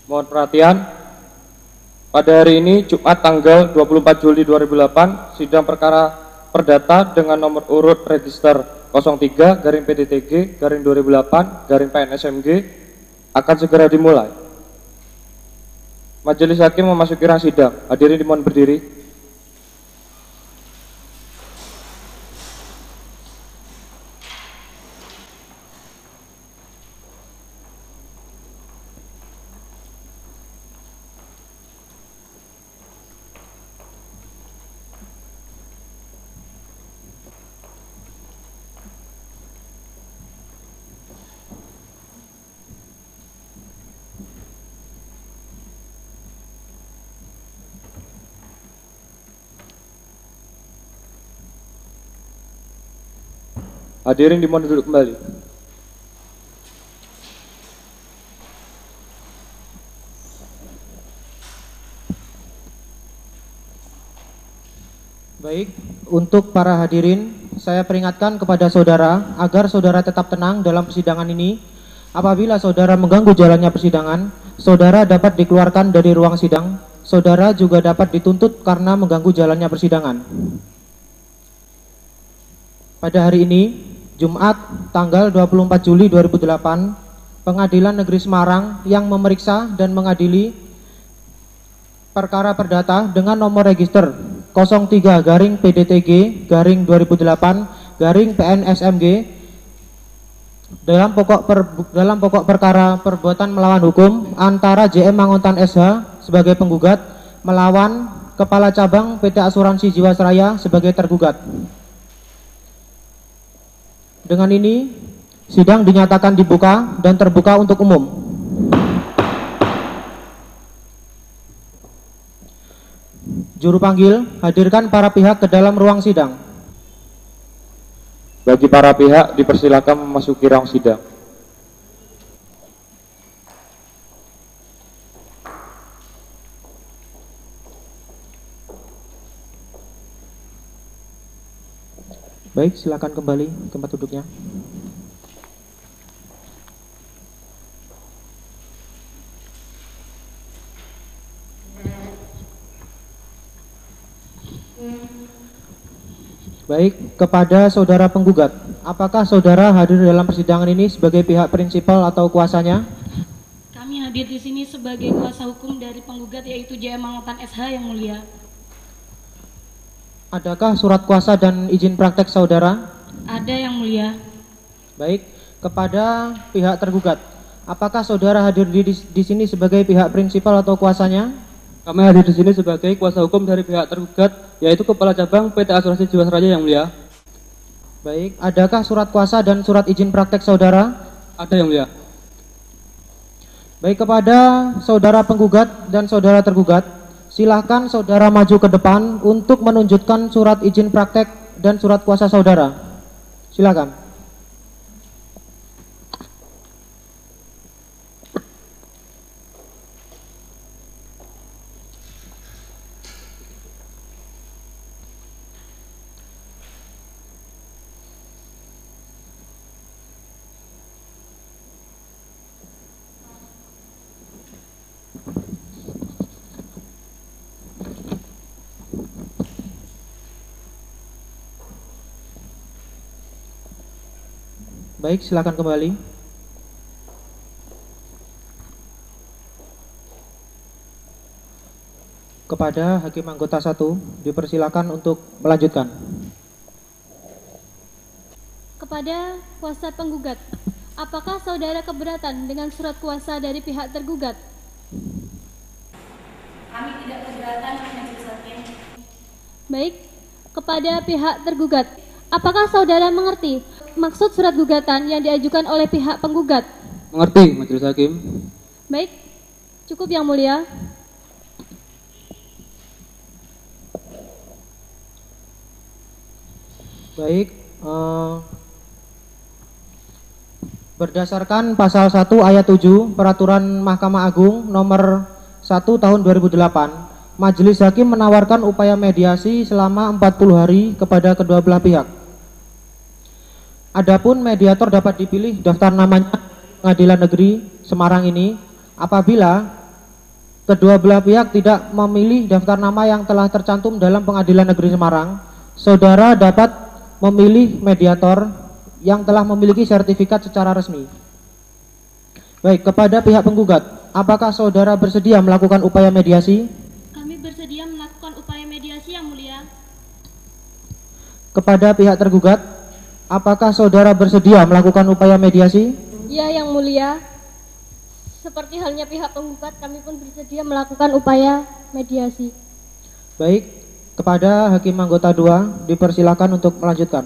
Mohon perhatian. Pada hari ini, Jumat tanggal 24 Juli 2008, sidang perkara perdata dengan nomor urut register 03 garing PDTG garing 2008 garing PNSMG akan segera dimulai. Majelis Hakim memasuki ruang sidang. Hadirin dimohon berdiri. Hadirin dimohon duduk kembali. Baik, untuk para hadirin, saya peringatkan kepada saudara agar saudara tetap tenang dalam persidangan ini. Apabila saudara mengganggu jalannya persidangan, saudara dapat dikeluarkan dari ruang sidang. Saudara juga dapat dituntut karena mengganggu jalannya persidangan. Pada hari ini, Jumat tanggal 24 Juli 2008, Pengadilan Negeri Semarang yang memeriksa dan mengadili perkara perdata dengan nomor register 03 garing PDTG garing 2008 garing PNSMG dalam pokok perkara perbuatan melawan hukum antara JM Manguntan SH sebagai penggugat melawan Kepala Cabang PT Asuransi Jiwasraya sebagai tergugat. Dengan ini, sidang dinyatakan dibuka dan terbuka untuk umum. Juru panggil, hadirkan para pihak ke dalam ruang sidang. Bagi para pihak, dipersilakan memasuki ruang sidang. Baik, silakan kembali ke tempat duduknya. Baik, kepada saudara penggugat, apakah saudara hadir dalam persidangan ini sebagai pihak prinsipal atau kuasanya? Kami hadir di sini sebagai kuasa hukum dari penggugat yaitu JM Manguntan SH yang mulia. Adakah surat kuasa dan izin praktek saudara? Ada yang mulia. Baik, kepada pihak tergugat, apakah saudara hadir di sini sebagai pihak prinsipal atau kuasanya? Kami hadir di sini sebagai kuasa hukum dari pihak tergugat, yaitu Kepala Cabang PT Asuransi Jiwasraya yang mulia. Baik, adakah surat kuasa dan surat izin praktek saudara? Ada yang mulia. Baik, kepada saudara penggugat dan saudara tergugat, silakan saudara maju ke depan untuk menunjukkan surat izin praktek dan surat kuasa saudara. Silakan. Baik, silakan kembali. Kepada Hakim Anggota 1, dipersilakan untuk melanjutkan. Kepada kuasa penggugat, apakah saudara keberatan dengan surat kuasa dari pihak tergugat? Kami tidak keberatan, Majelis Hakim. Baik, kepada pihak tergugat, apakah saudara mengerti maksud surat gugatan yang diajukan oleh pihak penggugat? Mengerti, Majelis Hakim. Baik, cukup yang mulia. Baik, berdasarkan pasal 1 ayat 7 Peraturan Mahkamah Agung nomor 1 tahun 2008, Majelis Hakim menawarkan upaya mediasi selama 40 hari kepada kedua belah pihak. Adapun mediator dapat dipilih daftar namanya Pengadilan Negeri Semarang ini apabila kedua belah pihak tidak memilih daftar nama yang telah tercantum dalam Pengadilan Negeri Semarang, saudara dapat memilih mediator yang telah memiliki sertifikat secara resmi. Baik, kepada pihak penggugat, apakah saudara bersedia melakukan upaya mediasi? Kami bersedia melakukan upaya mediasi yang mulia. Kepada pihak tergugat, apakah saudara bersedia melakukan upaya mediasi? Ya, yang mulia. Seperti halnya pihak penggugat, kami pun bersedia melakukan upaya mediasi. Baik, kepada Hakim Anggota 2 dipersilakan untuk melanjutkan.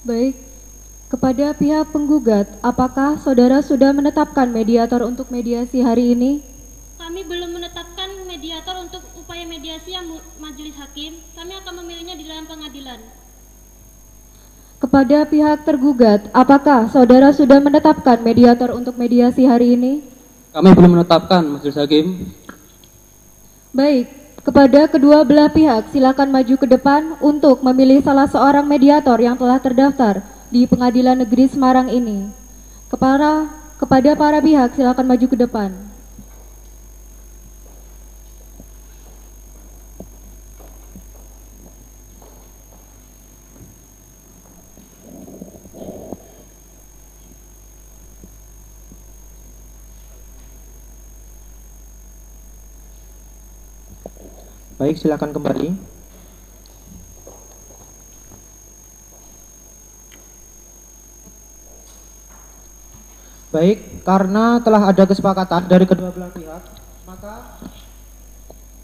Baik, kepada pihak penggugat, apakah saudara sudah menetapkan mediator untuk mediasi hari ini? Kami belum menetapkan mediator untuk upaya mediasi yang majelis hakim. Kami akan memilihnya di dalam pengadilan. Kepada pihak tergugat, apakah saudara sudah menetapkan mediator untuk mediasi hari ini? Kami belum menetapkan, Majelis Hakim. Baik, kepada kedua belah pihak silakan maju ke depan untuk memilih salah seorang mediator yang telah terdaftar di Pengadilan Negeri Semarang ini. Kepada para pihak silakan maju ke depan. Baik, silakan kembali. Baik, karena telah ada kesepakatan dari kedua belah pihak, maka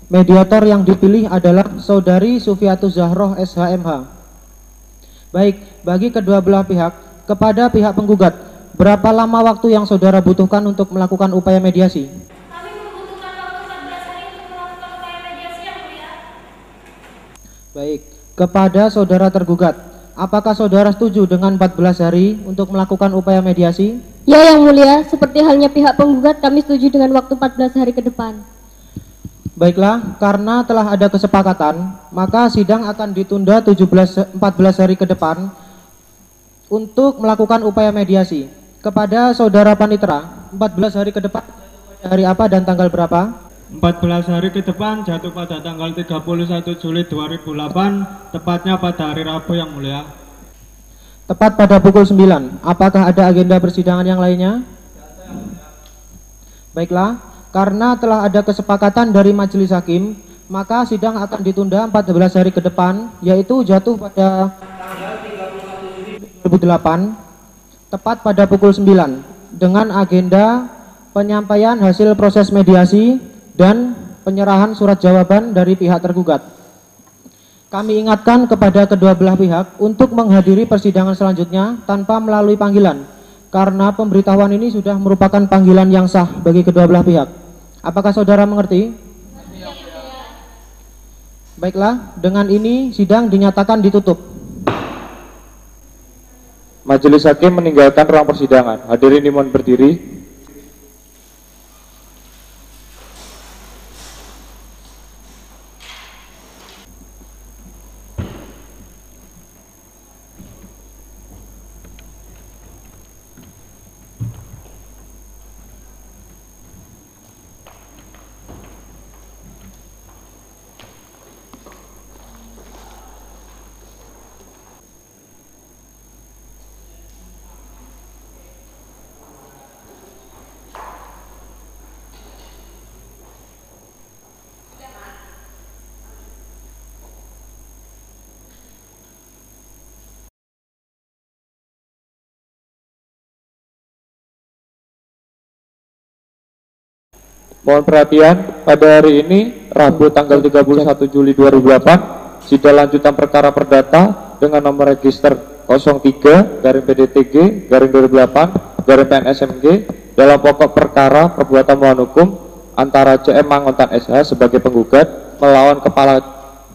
mediator yang dipilih adalah Saudari Sufiatus Zahroh SHMH. Baik, bagi kedua belah pihak, kepada pihak penggugat, berapa lama waktu yang saudara butuhkan untuk melakukan upaya mediasi? Kami membutuhkan waktu 14 hari untuk melakukan upaya mediasi yang mulia. Baik, kepada saudara tergugat, apakah saudara setuju dengan 14 hari untuk melakukan upaya mediasi? Ya, yang mulia, seperti halnya pihak penggugat, kami setuju dengan waktu 14 hari ke depan. Baiklah, karena telah ada kesepakatan, maka sidang akan ditunda 14 hari ke depan untuk melakukan upaya mediasi. Kepada saudara panitera, 14 hari ke depan hari apa dan tanggal berapa? 14 hari ke depan jatuh pada tanggal 31 Juli 2008, tepatnya pada hari Rabu yang mulia. Tepat pada pukul 9. Apakah ada agenda persidangan yang lainnya? Baiklah, karena telah ada kesepakatan dari majelis hakim, maka sidang akan ditunda 14 hari ke depan, yaitu jatuh pada tanggal 31 Juli 2008, tepat pada pukul 9, dengan agenda penyampaian hasil proses mediasi dan penyerahan surat jawaban dari pihak tergugat. Kami ingatkan kepada kedua belah pihak untuk menghadiri persidangan selanjutnya tanpa melalui panggilan, karena pemberitahuan ini sudah merupakan panggilan yang sah bagi kedua belah pihak. Apakah saudara mengerti? Baiklah, dengan ini sidang dinyatakan ditutup. Majelis hakim meninggalkan ruang persidangan. Hadirin dimohon berdiri. Mohon perhatian, pada hari ini, Rabu tanggal 31 Juli 2008, sidang lanjutan perkara perdata dengan nomor register 03-PDTG-2008-PNSMG dalam pokok perkara perbuatan melawan hukum antara CM Manguntan SH sebagai penggugat melawan Kepala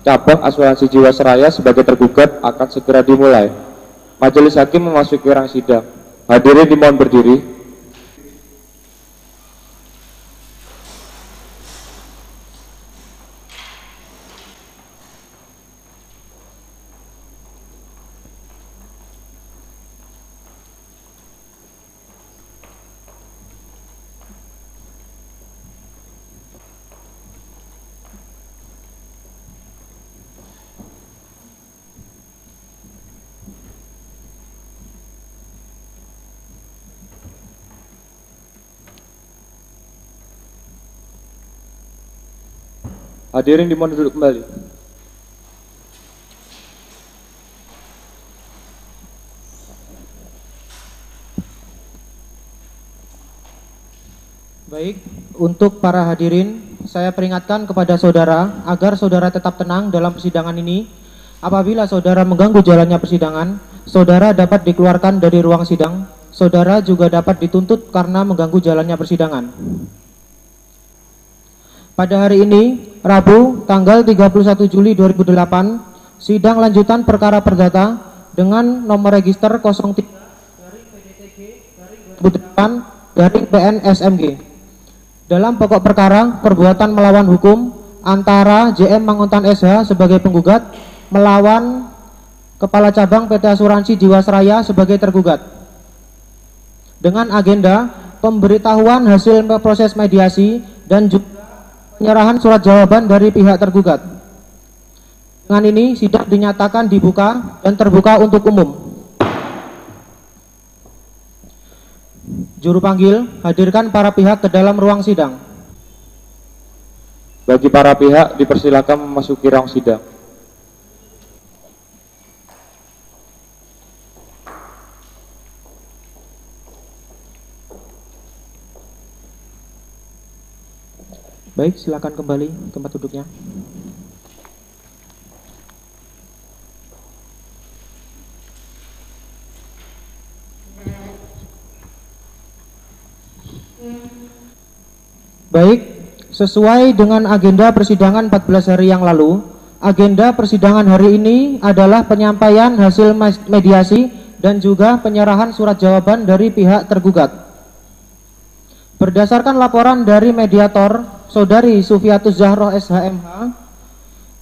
Cabang Asuransi Jiwasraya sebagai tergugat akan segera dimulai. Majelis hakim memasuki ruang sidang. Hadirin dimohon berdiri. Hadirin dimohon duduk kembali. Baik, untuk para hadirin, saya peringatkan kepada saudara agar saudara tetap tenang dalam persidangan ini. Apabila saudara mengganggu jalannya persidangan, saudara dapat dikeluarkan dari ruang sidang. Saudara juga dapat dituntut karena mengganggu jalannya persidangan. Pada hari ini, Rabu, tanggal 31 Juli 2008, sidang lanjutan perkara perdata dengan nomor register 03 dari PDTG dari 2008 dari PNSMG. Dalam pokok perkara, perbuatan melawan hukum antara JM Manguntan SH sebagai penggugat melawan Kepala Cabang PT Asuransi Jiwasraya sebagai tergugat. Dengan agenda pemberitahuan hasil proses mediasi dan juga penyerahan surat jawaban dari pihak tergugat. Dengan ini sidang dinyatakan dibuka dan terbuka untuk umum. Juru panggil, hadirkan para pihak ke dalam ruang sidang. Bagi para pihak dipersilakan memasuki ruang sidang. Baik, silakan kembali tempat duduknya. Baik, sesuai dengan agenda persidangan 14 hari yang lalu, agenda persidangan hari ini adalah penyampaian hasil mediasi dan juga penyerahan surat jawaban dari pihak tergugat. Berdasarkan laporan dari mediator, Saudari Sufiatus Zahroh SHMH,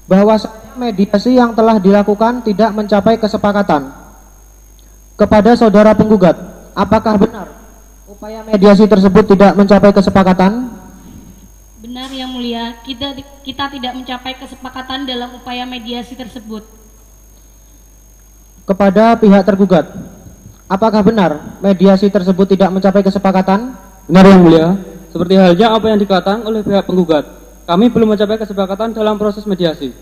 bahwa mediasi yang telah dilakukan tidak mencapai kesepakatan. Kepada saudara penggugat, apakah benar upaya mediasi tersebut tidak mencapai kesepakatan? Benar Yang Mulia, kita tidak mencapai kesepakatan dalam upaya mediasi tersebut. Kepada pihak tergugat, apakah benar mediasi tersebut tidak mencapai kesepakatan? Benar Yang Mulia, seperti halnya apa yang dikatakan oleh pihak penggugat. Kami belum mencapai kesepakatan dalam proses mediasi.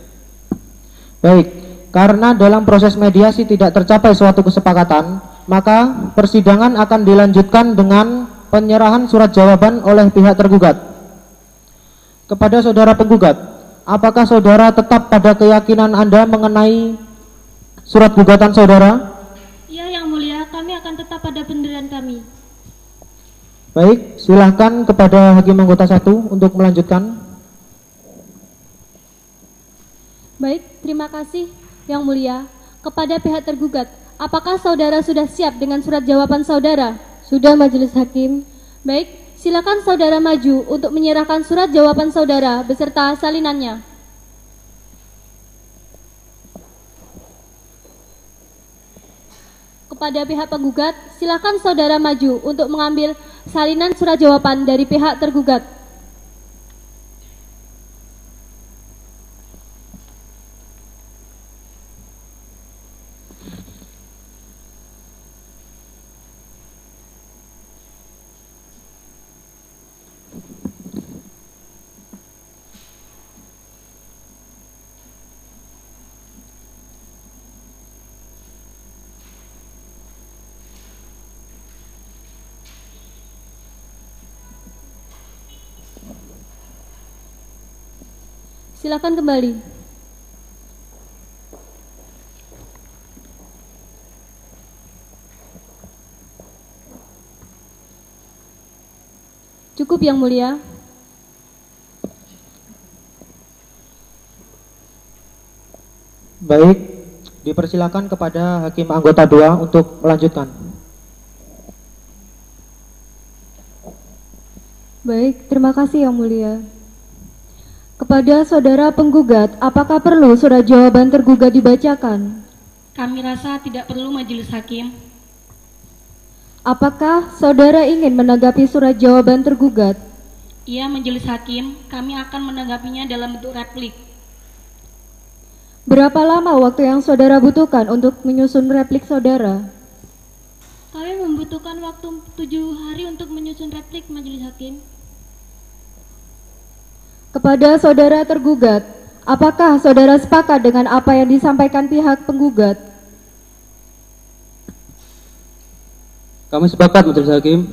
Baik, karena dalam proses mediasi tidak tercapai suatu kesepakatan, maka persidangan akan dilanjutkan dengan penyerahan surat jawaban oleh pihak tergugat. Kepada saudara penggugat, apakah saudara tetap pada keyakinan Anda mengenai surat gugatan saudara? Iya Yang Mulia, kami akan tetap pada pendirian kami. Baik, silahkan kepada Hakim Anggota 1 untuk melanjutkan. Baik, terima kasih Yang Mulia. Kepada pihak tergugat, apakah saudara sudah siap dengan surat jawaban saudara? Sudah, Majelis Hakim. Baik, silakan saudara maju untuk menyerahkan surat jawaban saudara beserta salinannya. Kepada pihak penggugat, silakan saudara maju untuk mengambil salinan surat jawaban dari pihak tergugat. Silakan kembali. Cukup Yang Mulia. Baik, dipersilakan kepada Hakim Anggota 2 untuk melanjutkan. Baik, terima kasih Yang Mulia. Kepada saudara penggugat, apakah perlu surat jawaban tergugat dibacakan? Kami rasa tidak perlu Majelis Hakim. Apakah saudara ingin menanggapi surat jawaban tergugat? Iya Majelis Hakim, kami akan menanggapinya dalam bentuk replik. Berapa lama waktu yang saudara butuhkan untuk menyusun replik saudara? Kami membutuhkan waktu 7 hari untuk menyusun replik Majelis Hakim. Kepada saudara tergugat, apakah saudara sepakat dengan apa yang disampaikan pihak penggugat? Kami sepakat, Majelis Hakim.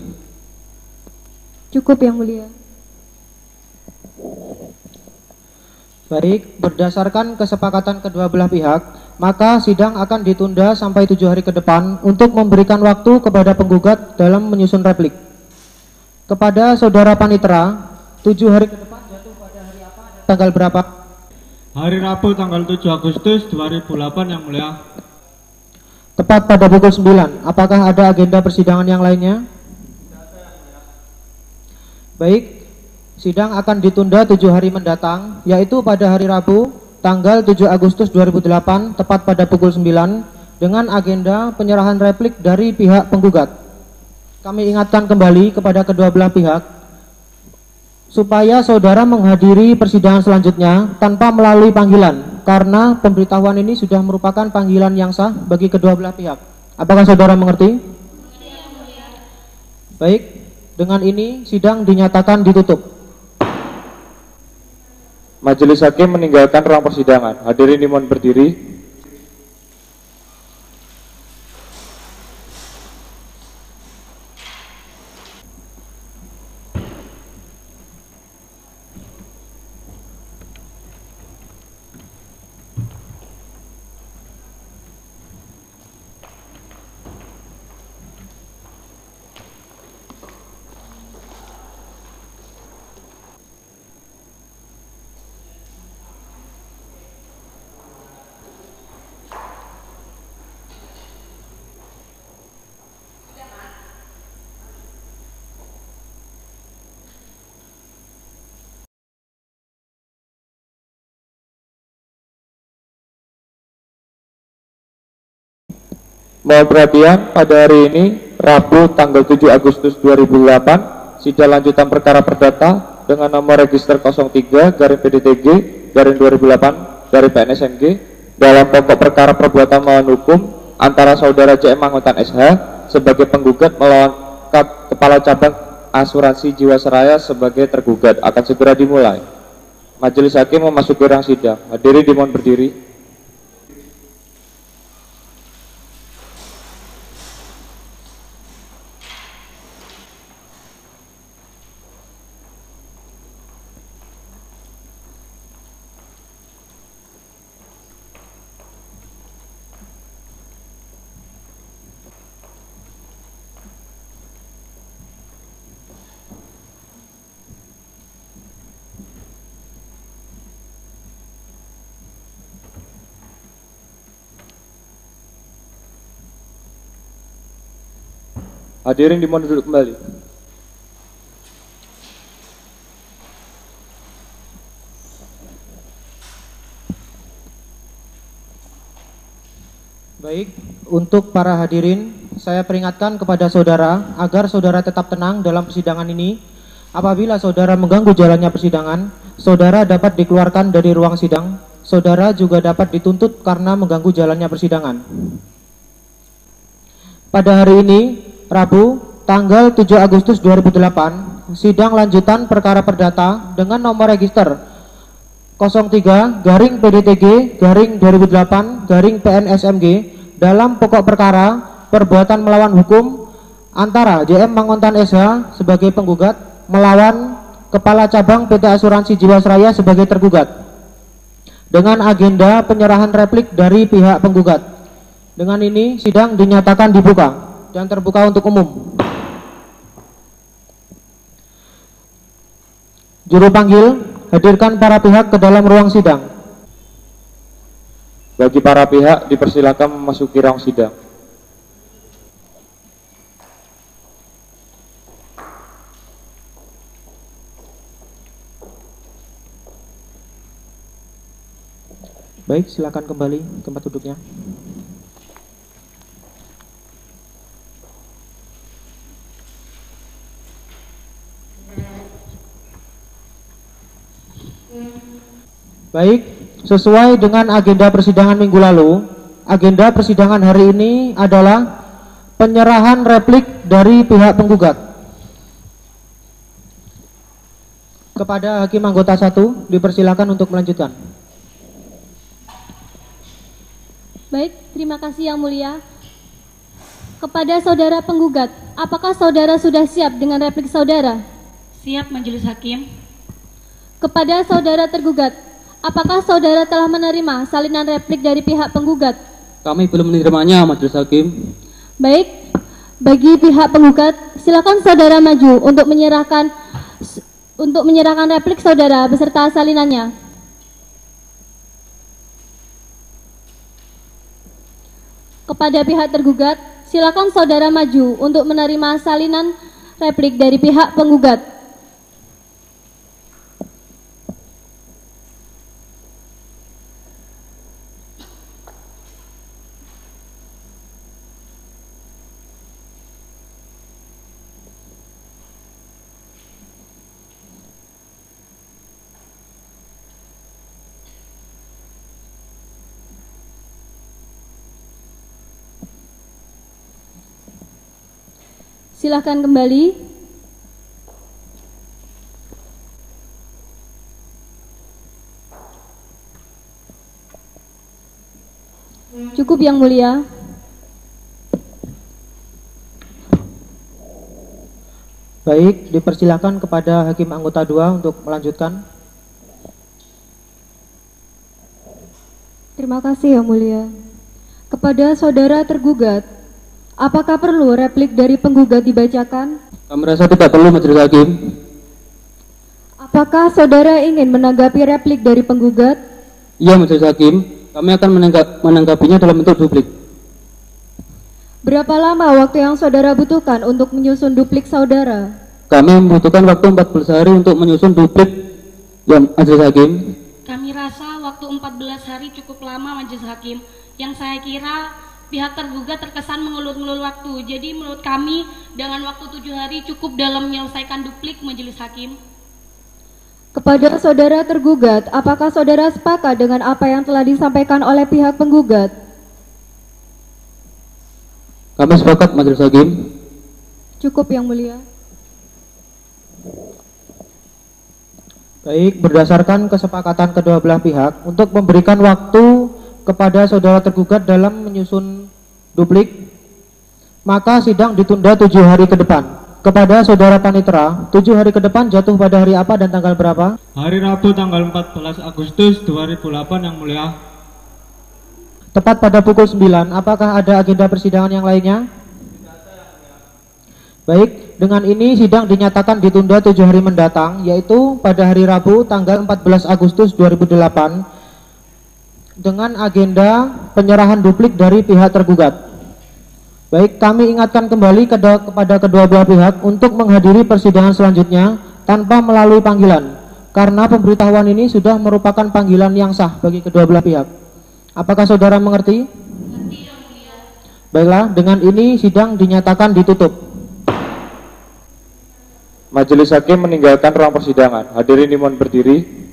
Cukup, Yang Mulia. Baik, berdasarkan kesepakatan kedua belah pihak, maka sidang akan ditunda sampai 7 hari ke depan untuk memberikan waktu kepada penggugat dalam menyusun replik. Kepada saudara Panitera, 7 hari ke depan jatuh pada hari apa dan tanggal berapa? Hari Rabu tanggal 7 Agustus 2008, Yang Mulia. Tepat pada pukul 9. Apakah ada agenda persidangan yang lainnya? Baik, sidang akan ditunda 7 hari mendatang, yaitu pada hari Rabu, tanggal 7 Agustus 2008, tepat pada pukul 9, dengan agenda penyerahan replik dari pihak penggugat. Kami ingatkan kembali kepada kedua belah pihak, supaya saudara menghadiri persidangan selanjutnya tanpa melalui panggilan, karena pemberitahuan ini sudah merupakan panggilan yang sah bagi kedua belah pihak. Apakah saudara mengerti? Baik, dengan ini sidang dinyatakan ditutup. Majelis Hakim meninggalkan ruang persidangan. Hadirin dimohon berdiri. Mohon perhatian, pada hari ini, Rabu tanggal 7 Agustus 2008, sidang lanjutan perkara perdata dengan nomor register 03 garing PDTG garing 2008 dari PNSMG dalam pokok perkara perbuatan melawan hukum antara saudara JM Manguntan SH sebagai penggugat melawan Kepala Cabang Asuransi Jiwasraya sebagai tergugat akan segera dimulai. Majelis Hakim memasuki ruang sidang. Hadirin dimohon berdiri. Hadirin dimohon duduk kembali. Baik, untuk para hadirin, saya peringatkan kepada saudara agar saudara tetap tenang dalam persidangan ini. Apabila saudara mengganggu jalannya persidangan, saudara dapat dikeluarkan dari ruang sidang. Saudara juga dapat dituntut karena mengganggu jalannya persidangan. Pada hari ini, Rabu, tanggal 7 Agustus 2008, sidang lanjutan perkara perdata dengan nomor register 03 garing PDTG garing 2008 garing PNSMG dalam pokok perkara perbuatan melawan hukum antara JM Manguntan SH sebagai penggugat melawan Kepala Cabang PT Asuransi Jiwasraya sebagai tergugat dengan agenda penyerahan replik dari pihak penggugat. Dengan ini sidang dinyatakan dibuka dan terbuka untuk umum. Juru panggil, hadirkan para pihak ke dalam ruang sidang. Bagi para pihak dipersilakan memasuki ruang sidang. Baik, silakan kembali ke tempat duduknya. Baik, sesuai dengan agenda persidangan minggu lalu, agenda persidangan hari ini adalah penyerahan replik dari pihak penggugat. Kepada Hakim Anggota 1, dipersilakan untuk melanjutkan. Baik, terima kasih Yang Mulia. Kepada saudara penggugat, apakah saudara sudah siap dengan replik saudara? Siap, Majelis Hakim. Kepada saudara tergugat, apakah saudara telah menerima salinan replik dari pihak penggugat? Kami belum menerimanya, Majelis Hakim. Baik, bagi pihak penggugat, silakan saudara maju untuk menyerahkan replik saudara beserta salinannya. Kepada pihak tergugat, silakan saudara maju untuk menerima salinan replik dari pihak penggugat. Silahkan kembali. Cukup Yang Mulia. Baik, dipersilakan kepada Hakim Anggota 2 untuk melanjutkan. Terima kasih Yang Mulia. Kepada saudara tergugat, apakah perlu replik dari penggugat dibacakan? Kami rasa tidak perlu, Majelis Hakim. Apakah saudara ingin menanggapi replik dari penggugat? Iya, Majelis Hakim. Kami akan menanggapinya dalam bentuk duplik. Berapa lama waktu yang saudara butuhkan untuk menyusun duplik saudara? Kami membutuhkan waktu 14 hari untuk menyusun duplik, ya, Majelis Hakim. Kami rasa waktu 14 hari cukup lama, Majelis Hakim. Yang saya kira pihak tergugat terkesan mengulur-ngulur waktu. Jadi menurut kami dengan waktu 7 hari cukup dalam menyelesaikan duplik, Majelis Hakim. Kepada saudara tergugat, apakah saudara sepakat dengan apa yang telah disampaikan oleh pihak penggugat? Kami sepakat, Majelis Hakim. Cukup Yang Mulia. Baik, berdasarkan kesepakatan kedua belah pihak untuk memberikan waktu kepada saudara tergugat dalam menyusun duplik, maka sidang ditunda 7 hari ke depan. Kepada saudara panitera, 7 hari ke depan jatuh pada hari apa dan tanggal berapa? Hari Rabu tanggal 14 Agustus 2008 Yang Mulia. Tepat pada pukul 9. Apakah ada agenda persidangan yang lainnya? Baik, dengan ini sidang dinyatakan ditunda 7 hari mendatang, yaitu pada hari Rabu tanggal 14 Agustus 2008 dengan agenda penyerahan duplik dari pihak tergugat. Baik, kami ingatkan kembali kepada kedua belah pihak untuk menghadiri persidangan selanjutnya tanpa melalui panggilan, karena pemberitahuan ini sudah merupakan panggilan yang sah bagi kedua belah pihak. Apakah saudara mengerti? Mengerti, Yang Mulia. Baiklah, dengan ini sidang dinyatakan ditutup. Majelis Hakim meninggalkan ruang persidangan. Hadirin dimohon berdiri.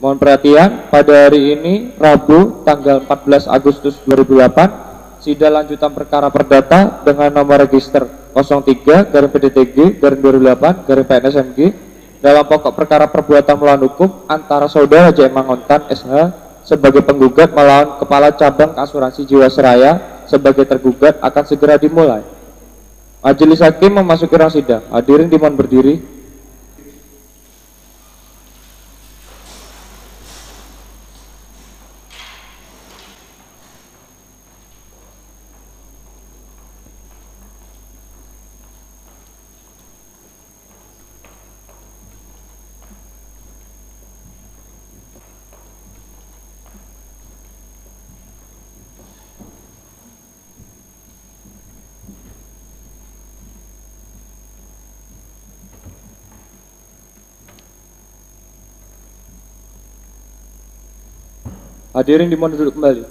Mohon perhatian, pada hari ini Rabu tanggal 14 Agustus 2008 sidang lanjutan perkara perdata dengan nomor register 03/PDTG/2008/PNSMG dalam pokok perkara perbuatan melawan hukum antara saudara J. Mangontan SH sebagai penggugat melawan Kepala Cabang Asuransi Jiwasraya sebagai tergugat akan segera dimulai. Majelis Hakim memasuki ruang sidang. Hadirin dimohon berdiri. Hadirin dimohon duduk kembali.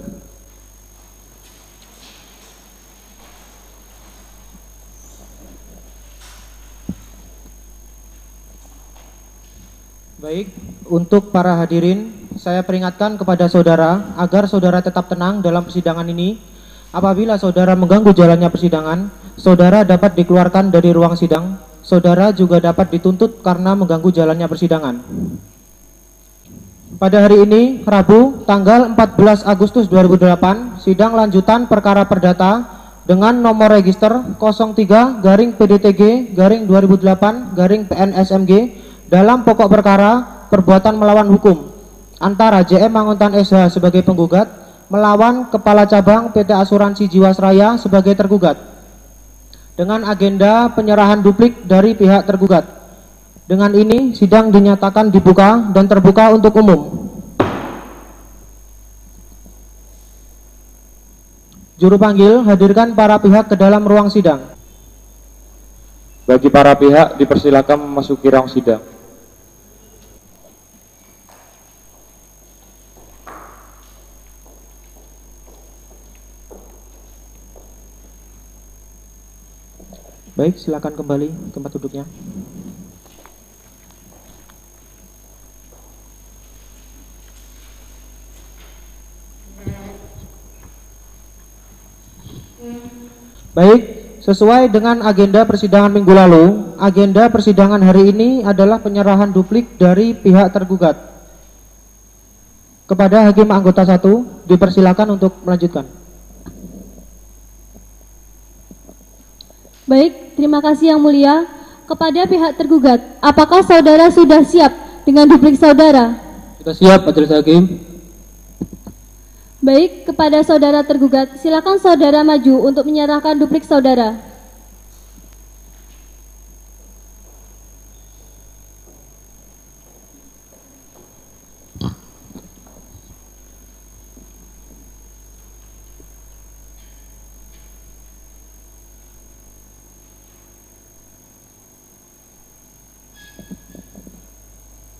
Baik, untuk para hadirin, saya peringatkan kepada saudara agar saudara tetap tenang dalam persidangan ini. Apabila saudara mengganggu jalannya persidangan, saudara dapat dikeluarkan dari ruang sidang. Saudara juga dapat dituntut karena mengganggu jalannya persidangan. Pada hari ini, Rabu, tanggal 14 Agustus 2008, sidang lanjutan perkara perdata dengan nomor register 03-PDTG-2008-PNSMG dalam pokok perkara perbuatan melawan hukum antara JM Manguntan SH sebagai penggugat melawan Kepala Cabang PT Asuransi Jiwasraya sebagai tergugat dengan agenda penyerahan duplik dari pihak tergugat. Dengan ini sidang dinyatakan dibuka dan terbuka untuk umum. Juru panggil, hadirkan para pihak ke dalam ruang sidang. Bagi para pihak dipersilakan memasuki ruang sidang. Baik, silakan kembali ke tempat duduknya. Baik, sesuai dengan agenda persidangan minggu lalu, agenda persidangan hari ini adalah penyerahan duplik dari pihak tergugat. Kepada Hakim Anggota 1, dipersilakan untuk melanjutkan. Baik, terima kasih Yang Mulia. Kepada pihak tergugat, apakah saudara sudah siap dengan duplik saudara? Sudah siap, Majelis Hakim. Baik, kepada saudara tergugat, silakan saudara maju untuk menyerahkan duplik saudara.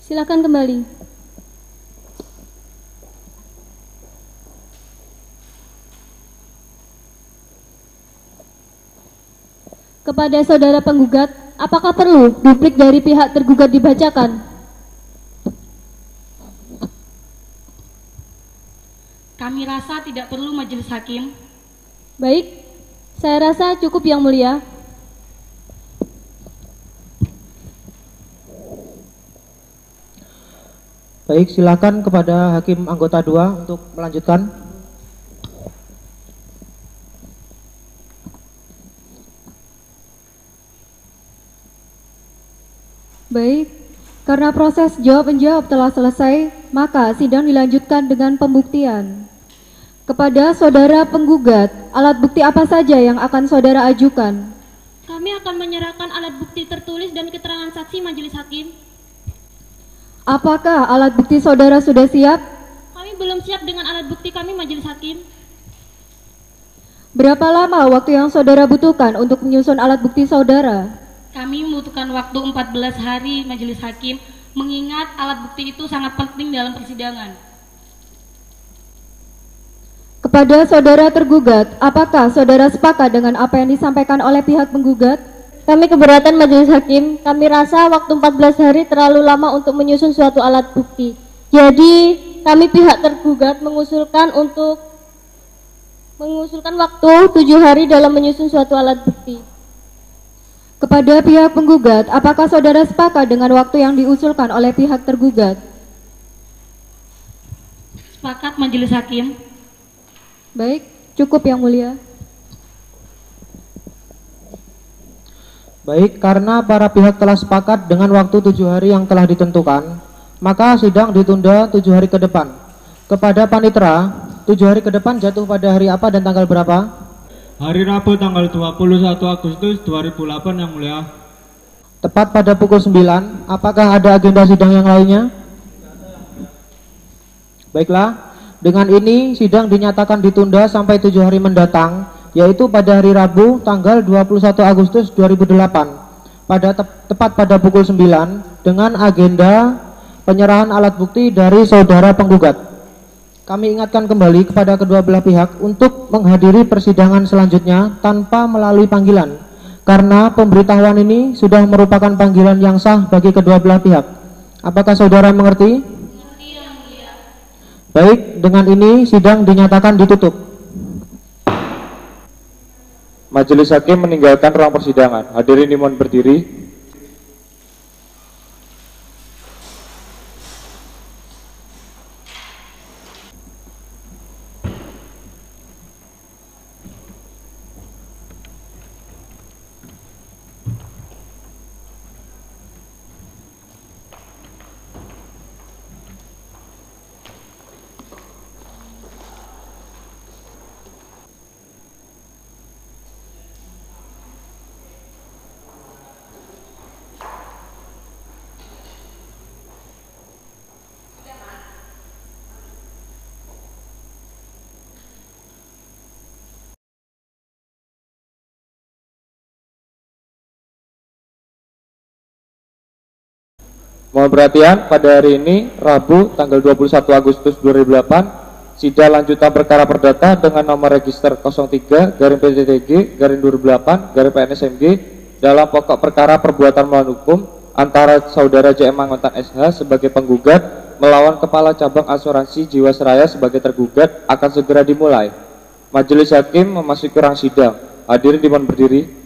Silakan kembali. Kepada saudara penggugat, apakah perlu duplik dari pihak tergugat dibacakan? Kami rasa tidak perlu Majelis Hakim. Baik, saya rasa cukup Yang Mulia. Baik, silakan kepada Hakim Anggota 2 untuk melanjutkan. Baik, karena proses jawab-menjawab telah selesai, maka sidang dilanjutkan dengan pembuktian. Kepada saudara penggugat, alat bukti apa saja yang akan saudara ajukan? Kami akan menyerahkan alat bukti tertulis dan keterangan saksi Majelis Hakim. Apakah alat bukti saudara sudah siap? Kami belum siap dengan alat bukti kami Majelis Hakim. Berapa lama waktu yang saudara butuhkan untuk menyusun alat bukti saudara? Kami membutuhkan waktu 14 hari Majelis Hakim, mengingat alat bukti itu sangat penting dalam persidangan. Kepada saudara tergugat, apakah saudara sepakat dengan apa yang disampaikan oleh pihak penggugat? Kami keberatan Majelis Hakim. Kami rasa waktu 14 hari terlalu lama untuk menyusun suatu alat bukti. Jadi kami pihak tergugat mengusulkan waktu 7 hari dalam menyusun suatu alat bukti. Kepada pihak penggugat, apakah saudara sepakat dengan waktu yang diusulkan oleh pihak tergugat? Sepakat Majelis Hakim. Baik, cukup Yang Mulia. Baik, karena para pihak telah sepakat dengan waktu 7 hari yang telah ditentukan, maka sidang ditunda 7 hari ke depan. Kepada Panitera, 7 hari ke depan jatuh pada hari apa dan tanggal berapa? Hari Rabu tanggal 21 Agustus 2008 Yang Mulia. Tepat pada pukul 9. Apakah ada agenda sidang yang lainnya? Baiklah, dengan ini sidang dinyatakan ditunda sampai 7 hari mendatang, yaitu pada hari Rabu tanggal 21 Agustus 2008 tepat pada pukul 9 dengan agenda penyerahan alat bukti dari saudara penggugat. Kami ingatkan kembali kepada kedua belah pihak untuk menghadiri persidangan selanjutnya tanpa melalui panggilan, karena pemberitahuan ini sudah merupakan panggilan yang sah bagi kedua belah pihak. Apakah saudara mengerti? Mengerti yang mulia. Baik, dengan ini sidang dinyatakan ditutup. Majelis hakim meninggalkan ruang persidangan. Hadirin dimohon berdiri. Mohon perhatian, pada hari ini, Rabu, tanggal 21 Agustus 2008, sidang lanjutan perkara perdata dengan nomor register 03-PDTG-2008-PNSMG dalam pokok perkara perbuatan melawan hukum antara saudara JM Manguntan SH sebagai penggugat melawan Kepala Cabang Asuransi Jiwasraya sebagai tergugat akan segera dimulai. Majelis hakim memasuki ruang sidang. Hadirin dimohon berdiri.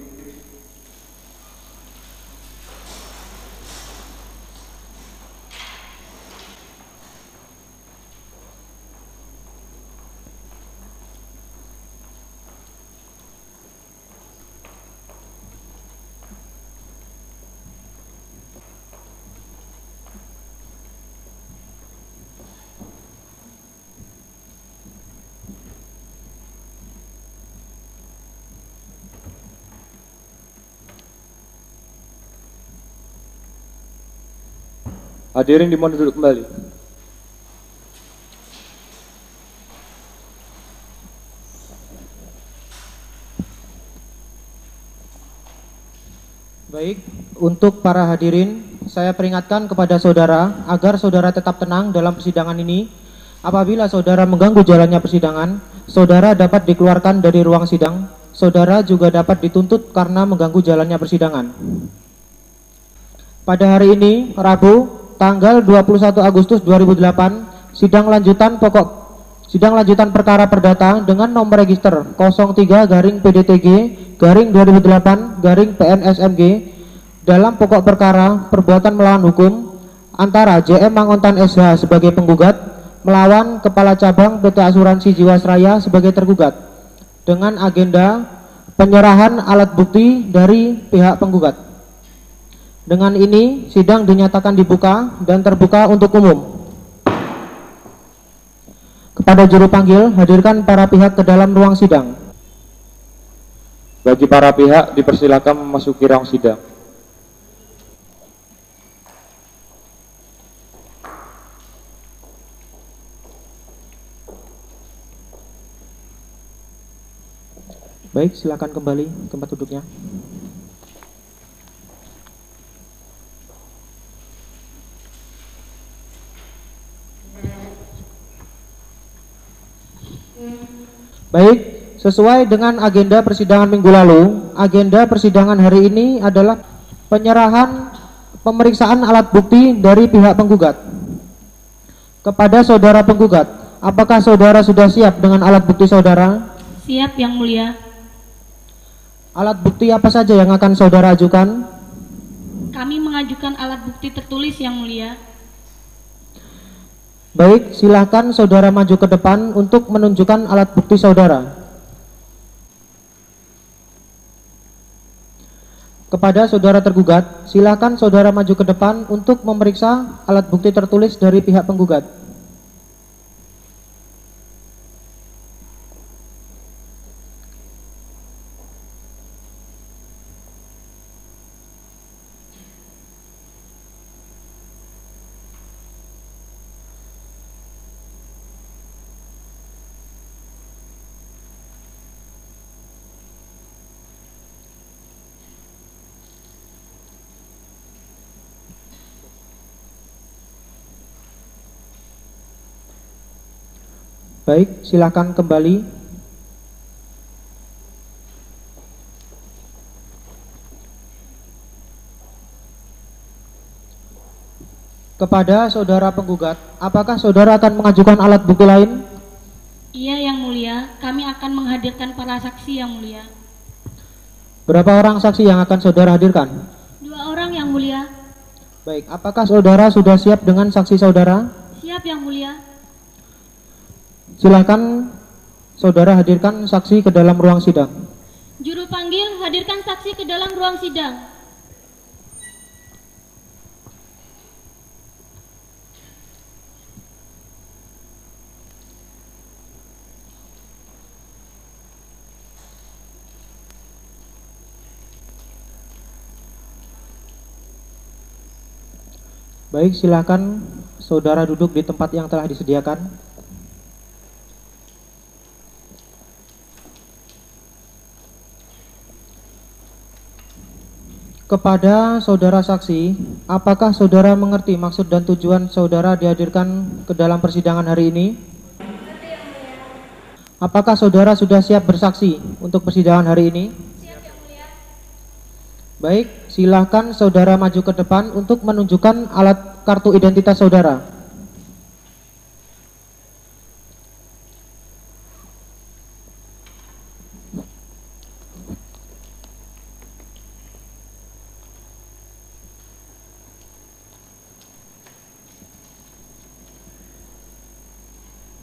Hadirin dimohon duduk kembali. Baik, untuk para hadirin, saya peringatkan kepada saudara agar saudara tetap tenang dalam persidangan ini. Apabila saudara mengganggu jalannya persidangan, saudara dapat dikeluarkan dari ruang sidang. Saudara juga dapat dituntut karena mengganggu jalannya persidangan. Pada hari ini, Rabu, tanggal 21 Agustus 2008, sidang lanjutan perkara perdata dengan nomor register 03-PDTG-2008-PNSMG dalam pokok perkara perbuatan melawan hukum antara JM Manguntan SH sebagai penggugat melawan Kepala Cabang PT Asuransi Jiwasraya sebagai tergugat dengan agenda penyerahan alat bukti dari pihak penggugat. Dengan ini, sidang dinyatakan dibuka dan terbuka untuk umum. Kepada juru panggil, hadirkan para pihak ke dalam ruang sidang. Bagi para pihak, dipersilakan memasuki ruang sidang. Baik, silakan kembali ke tempat duduknya. Baik, sesuai dengan agenda persidangan minggu lalu, agenda persidangan hari ini adalah penyerahan pemeriksaan alat bukti dari pihak penggugat. Kepada saudara penggugat, apakah saudara sudah siap dengan alat bukti saudara? Siap yang mulia. Alat bukti apa saja yang akan saudara ajukan? Kami mengajukan alat bukti tertulis yang mulia. Baik, silakan saudara maju ke depan untuk menunjukkan alat bukti saudara. Kepada saudara tergugat, silakan saudara maju ke depan untuk memeriksa alat bukti tertulis dari pihak penggugat. Baik, silakan kembali. Kepada saudara penggugat, apakah saudara akan mengajukan alat bukti lain? Iya yang mulia, kami akan menghadirkan para saksi yang mulia. Berapa orang saksi yang akan saudara hadirkan? 2 orang yang mulia. Baik, apakah saudara sudah siap dengan saksi saudara? Siap yang mulia. Silakan saudara hadirkan saksi ke dalam ruang sidang. Juru panggil, hadirkan saksi ke dalam ruang sidang. Baik, silakan saudara duduk di tempat yang telah disediakan. Kepada saudara saksi, apakah saudara mengerti maksud dan tujuan saudara dihadirkan ke dalam persidangan hari ini? Apakah saudara sudah siap bersaksi untuk persidangan hari ini? Siap yang mulia. Baik, silakan saudara maju ke depan untuk menunjukkan alat kartu identitas saudara.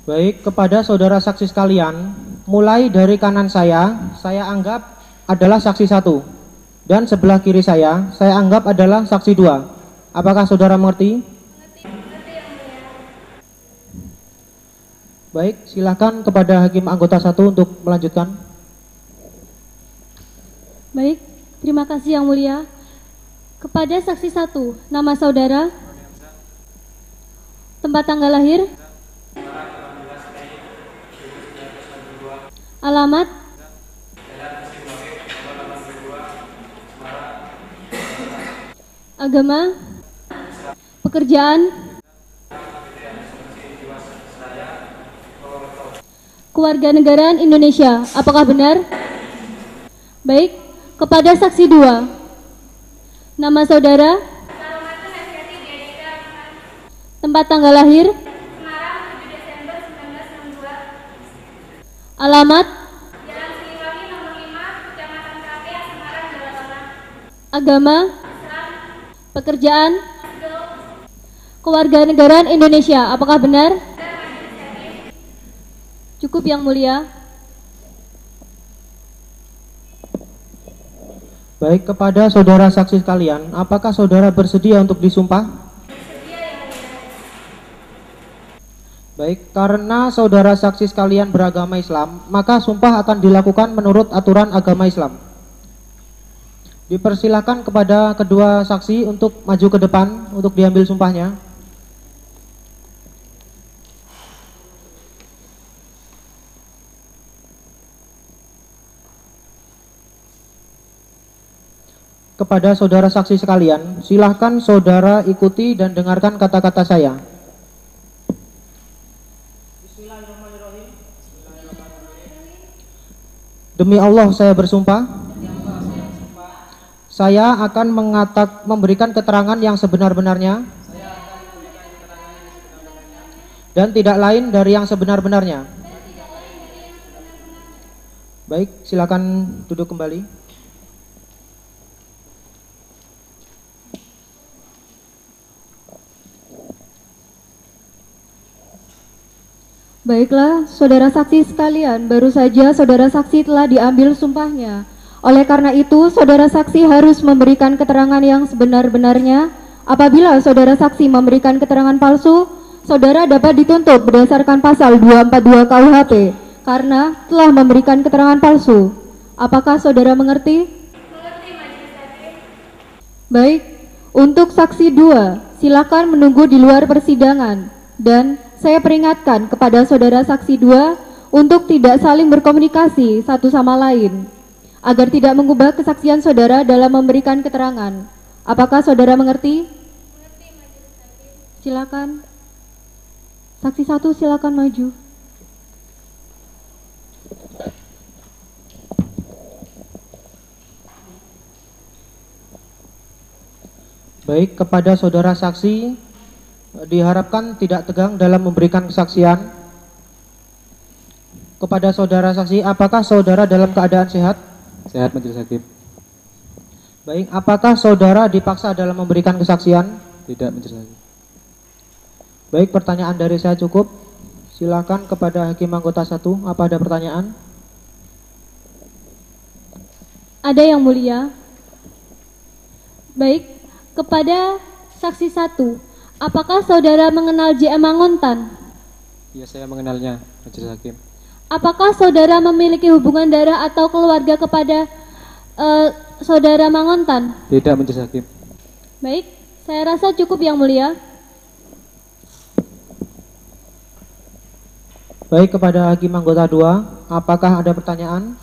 Baik, kepada saudara saksi sekalian, mulai dari kanan saya anggap adalah saksi 1. Dan sebelah kiri saya anggap adalah saksi 2. Apakah saudara mengerti? Mengerti yang mulia. Baik, silakan kepada hakim anggota 1 untuk melanjutkan. Baik, terima kasih yang mulia. Kepada saksi 1, nama saudara, tempat tanggal lahir, alamat, agama, pekerjaan, kewarganegaraan Indonesia. Apakah benar? Baik, kepada saksi 2, nama saudara, tempat tanggal lahir, alamat, Jalan Siliwangi nomor 5, Kecamatan Kapia, Semarang, Jawa Tengah. agama, pekerjaan, kewarganegaraan Indonesia. Apakah benar? Cukup yang mulia. Baik, kepada saudara saksi sekalian, apakah saudara bersedia untuk disumpah? Baik, karena saudara saksi sekalian beragama Islam, maka sumpah akan dilakukan menurut aturan agama Islam. Dipersilakan kepada kedua saksi untuk maju ke depan untuk diambil sumpahnya. Kepada saudara saksi sekalian, silahkan saudara ikuti dan dengarkan kata-kata saya. Demi Allah saya bersumpah, saya akan memberikan keterangan yang sebenar-benarnya dan tidak lain dari yang sebenar-benarnya. Baik, silakan duduk kembali. Baiklah, saudara saksi sekalian, baru saja saudara saksi telah diambil sumpahnya. Oleh karena itu, saudara saksi harus memberikan keterangan yang sebenar-benarnya. Apabila saudara saksi memberikan keterangan palsu, saudara dapat dituntut berdasarkan pasal 242 KUHP karena telah memberikan keterangan palsu. Apakah saudara mengerti? Mengerti, Majelis Hakim. Baik, untuk saksi 2, silakan menunggu di luar persidangan. Dan saya peringatkan kepada saudara saksi 2 untuk tidak saling berkomunikasi satu sama lain, agar tidak mengubah kesaksian saudara dalam memberikan keterangan. Apakah saudara mengerti? Mengerti, Majelis Hakim. Silakan. Saksi 1 silakan maju. Baik, kepada saudara saksi diharapkan tidak tegang dalam memberikan kesaksian. Kepada saudara saksi, apakah saudara dalam keadaan sehat? Sehat Majelis Hakim. Baik, apakah saudara dipaksa dalam memberikan kesaksian? Tidak Majelis Hakim. Baik, pertanyaan dari saya cukup. Silakan kepada Hakim Anggota 1, apa ada pertanyaan? Ada yang mulia. Baik, kepada saksi 1, apakah saudara mengenal J.M. Manguntan? Iya, saya mengenalnya Majelis Hakim. Apakah saudara memiliki hubungan darah atau keluarga kepada saudara Manguntan? Tidak Majelis Hakim. Baik, saya rasa cukup yang mulia. Baik, kepada Hakim Anggota 2, apakah ada pertanyaan?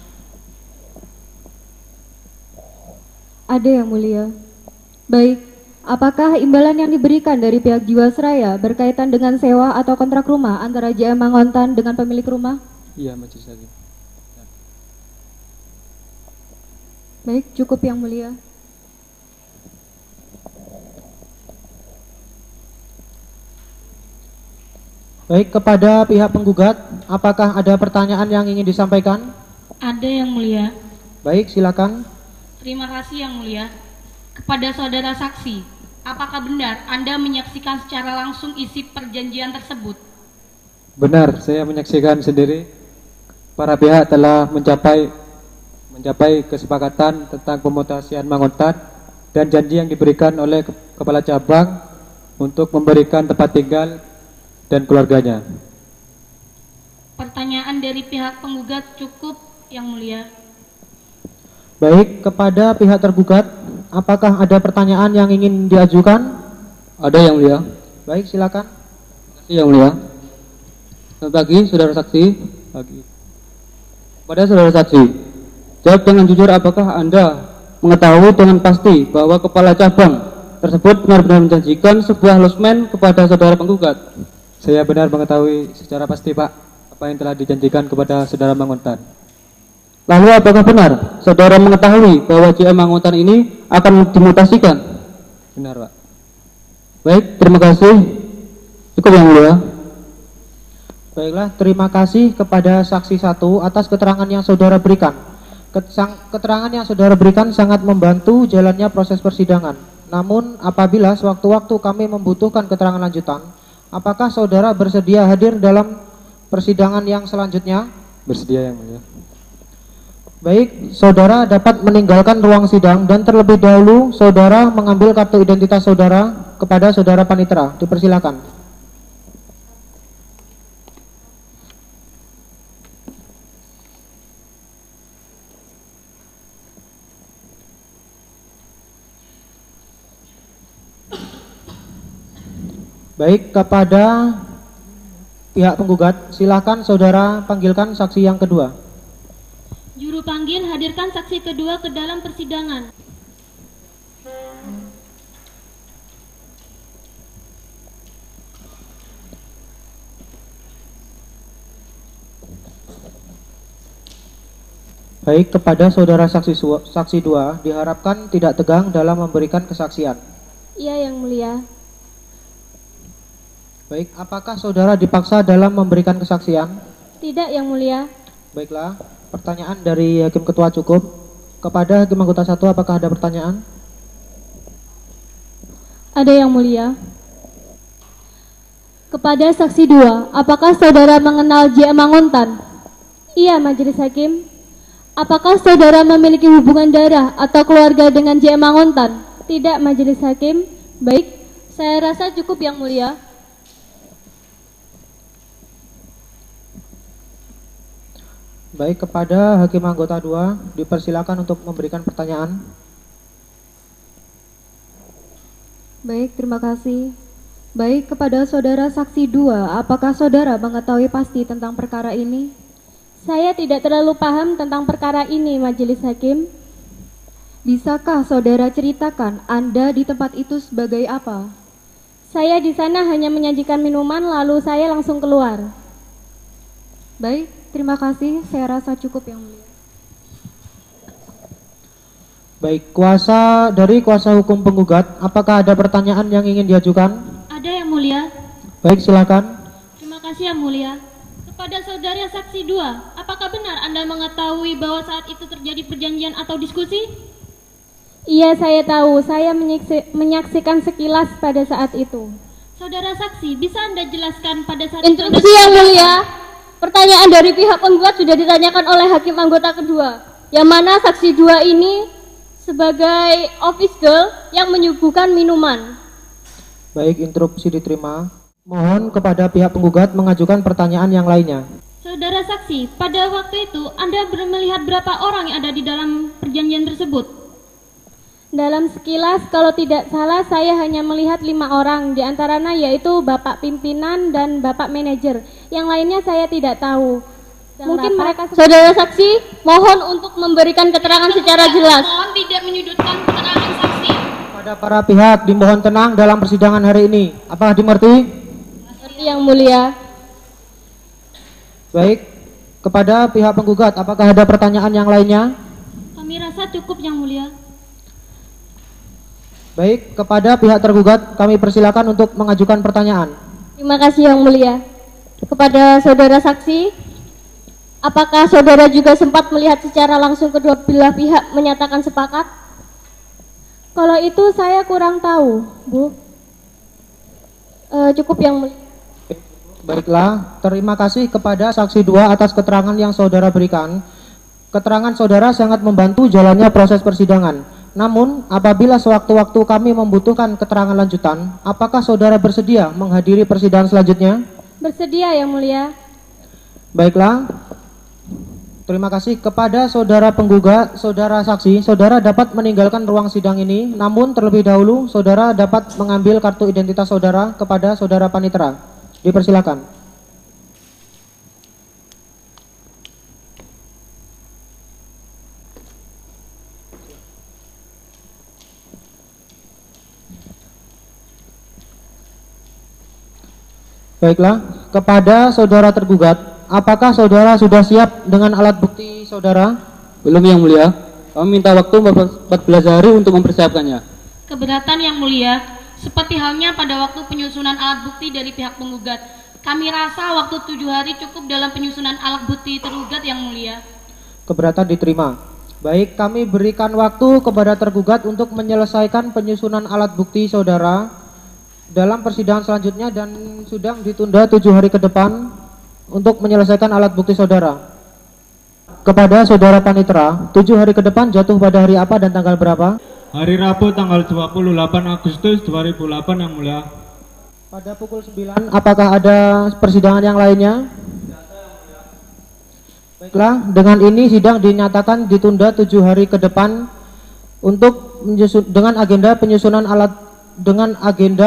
Ada yang mulia. Baik, apakah imbalan yang diberikan dari pihak Jiwasraya berkaitan dengan sewa atau kontrak rumah antara J.M. Manguntan dengan pemilik rumah? Iya Majelis Hakim. Baik, cukup yang mulia. Baik, kepada pihak penggugat, apakah ada pertanyaan yang ingin disampaikan? Ada yang mulia. Baik, silakan. Terima kasih yang mulia. Kepada saudara saksi, apakah benar Anda menyaksikan secara langsung isi perjanjian tersebut? Benar, saya menyaksikan sendiri. Para pihak telah mencapai kesepakatan tentang pemutasian Manguntan dan janji yang diberikan oleh kepala cabang untuk memberikan tempat tinggal dan keluarganya. Pertanyaan dari pihak penggugat cukup yang mulia. Baik, kepada pihak tergugat, apakah ada pertanyaan yang ingin diajukan? Ada yang mulia. Baik, silakan. Terima kasih yang mulia. Selamat pagi, saudara saksi. Pagi. Pada saudara saksi, jawab dengan jujur, apakah Anda mengetahui dengan pasti bahwa kepala cabang tersebut benar-benar menjanjikan sebuah losmen kepada saudara penggugat? Saya benar mengetahui secara pasti, Pak, apa yang telah dijanjikan kepada saudara Manguntan. Lalu apakah benar saudara mengetahui bahwa J.M. Manguntan ini akan dimutasikan? Benar, Pak. Baik, terima kasih. Cukup yang mulia. Baiklah, terima kasih kepada saksi 1 atas keterangan yang saudara berikan. Keterangan yang saudara berikan sangat membantu jalannya proses persidangan. Namun apabila sewaktu-waktu kami membutuhkan keterangan lanjutan, apakah saudara bersedia hadir dalam persidangan yang selanjutnya? Bersedia yang mulia. Baik, saudara dapat meninggalkan ruang sidang dan terlebih dahulu saudara mengambil kartu identitas saudara kepada saudara panitera. Dipersilakan. Baik, kepada pihak penggugat, silakan saudara panggilkan saksi yang kedua. Juru panggil, hadirkan saksi kedua ke dalam persidangan. Baik, kepada saudara saksi 2 diharapkan tidak tegang dalam memberikan kesaksian. Iya yang mulia. Baik, apakah saudara dipaksa dalam memberikan kesaksian? Tidak yang mulia. Baiklah, pertanyaan dari Hakim Ketua cukup. Kepada Hakim Anggota 1, apakah ada pertanyaan? Ada yang mulia. Kepada saksi 2, apakah saudara mengenal J.M. Manguntan? Iya, Majelis Hakim. Apakah saudara memiliki hubungan darah atau keluarga dengan J.M. Manguntan? Tidak, Majelis Hakim. Baik, saya rasa cukup yang mulia. Baik, kepada Hakim Anggota 2 dipersilakan untuk memberikan pertanyaan. Baik, terima kasih. Baik, kepada saudara saksi 2, apakah saudara mengetahui pasti tentang perkara ini? Saya tidak terlalu paham tentang perkara ini, Majelis Hakim. Bisakah saudara ceritakan Anda di tempat itu sebagai apa? Saya di sana hanya menyajikan minuman, lalu saya langsung keluar. Baik, terima kasih. Saya rasa cukup yang mulia. Baik, kuasa hukum penggugat, apakah ada pertanyaan yang ingin diajukan? Ada yang mulia. Baik, silakan. Terima kasih yang mulia. Kepada saudara saksi 2, apakah benar Anda mengetahui bahwa saat itu terjadi perjanjian atau diskusi? Iya, saya tahu. Saya menyaksikan sekilas pada saat itu. Saudara saksi, bisa Anda jelaskan pada saat Interupsi yang mulia. Pertanyaan dari pihak penggugat sudah ditanyakan oleh hakim anggota kedua, yang mana saksi 2 ini sebagai office girl yang menyuguhkan minuman. Baik, interupsi diterima. Mohon kepada pihak penggugat mengajukan pertanyaan yang lainnya. Saudara saksi, pada waktu itu Anda melihat berapa orang yang ada di dalam perjanjian tersebut? Dalam sekilas, kalau tidak salah, saya hanya melihat 5 orang, di antaranya yaitu Bapak Pimpinan dan Bapak Manajer. Yang lainnya saya tidak tahu. Mungkin mereka... Saudara saksi, mohon untuk memberikan keterangan secara jelas. Mohon tidak menyudutkan keterangan saksi. Pada para pihak dimohon tenang dalam persidangan hari ini. Apakah dimengerti? Mengerti yang mulia. Baik, kepada pihak penggugat, apakah ada pertanyaan yang lainnya? Kami rasa cukup yang mulia. Baik, kepada pihak tergugat kami persilakan untuk mengajukan pertanyaan. Terima kasih yang mulia. Kepada saudara saksi, apakah saudara juga sempat melihat secara langsung kedua belah pihak menyatakan sepakat? Kalau itu saya kurang tahu, Bu. Cukup yang mulia. Baiklah, terima kasih kepada saksi 2 atas keterangan yang saudara berikan. Keterangan saudara sangat membantu jalannya proses persidangan. Namun, apabila sewaktu-waktu kami membutuhkan keterangan lanjutan, apakah saudara bersedia menghadiri persidangan selanjutnya? Bersedia yang mulia. Baiklah, terima kasih kepada saudara penggugat, saudara saksi. Saudara dapat meninggalkan ruang sidang ini, namun terlebih dahulu saudara dapat mengambil kartu identitas saudara kepada saudara panitera. Dipersilakan. Baiklah, kepada saudara tergugat, apakah saudara sudah siap dengan alat bukti saudara? Belum yang mulia. Kami minta waktu 14 hari untuk mempersiapkannya. Keberatan yang mulia, seperti halnya pada waktu penyusunan alat bukti dari pihak penggugat. Kami rasa waktu 7 hari cukup dalam penyusunan alat bukti tergugat yang mulia. Keberatan diterima. Baik, kami berikan waktu kepada tergugat untuk menyelesaikan penyusunan alat bukti saudara dalam persidangan selanjutnya dan sidang ditunda 7 hari ke depan untuk menyelesaikan alat bukti saudara. Kepada saudara panitera, 7 hari ke depan jatuh pada hari apa dan tanggal berapa? Hari Rabu tanggal 28 Agustus 2008 yang mulia. Pada pukul 9, apakah ada persidangan yang lainnya? Baiklah, dengan ini sidang dinyatakan ditunda 7 hari ke depan untuk dengan agenda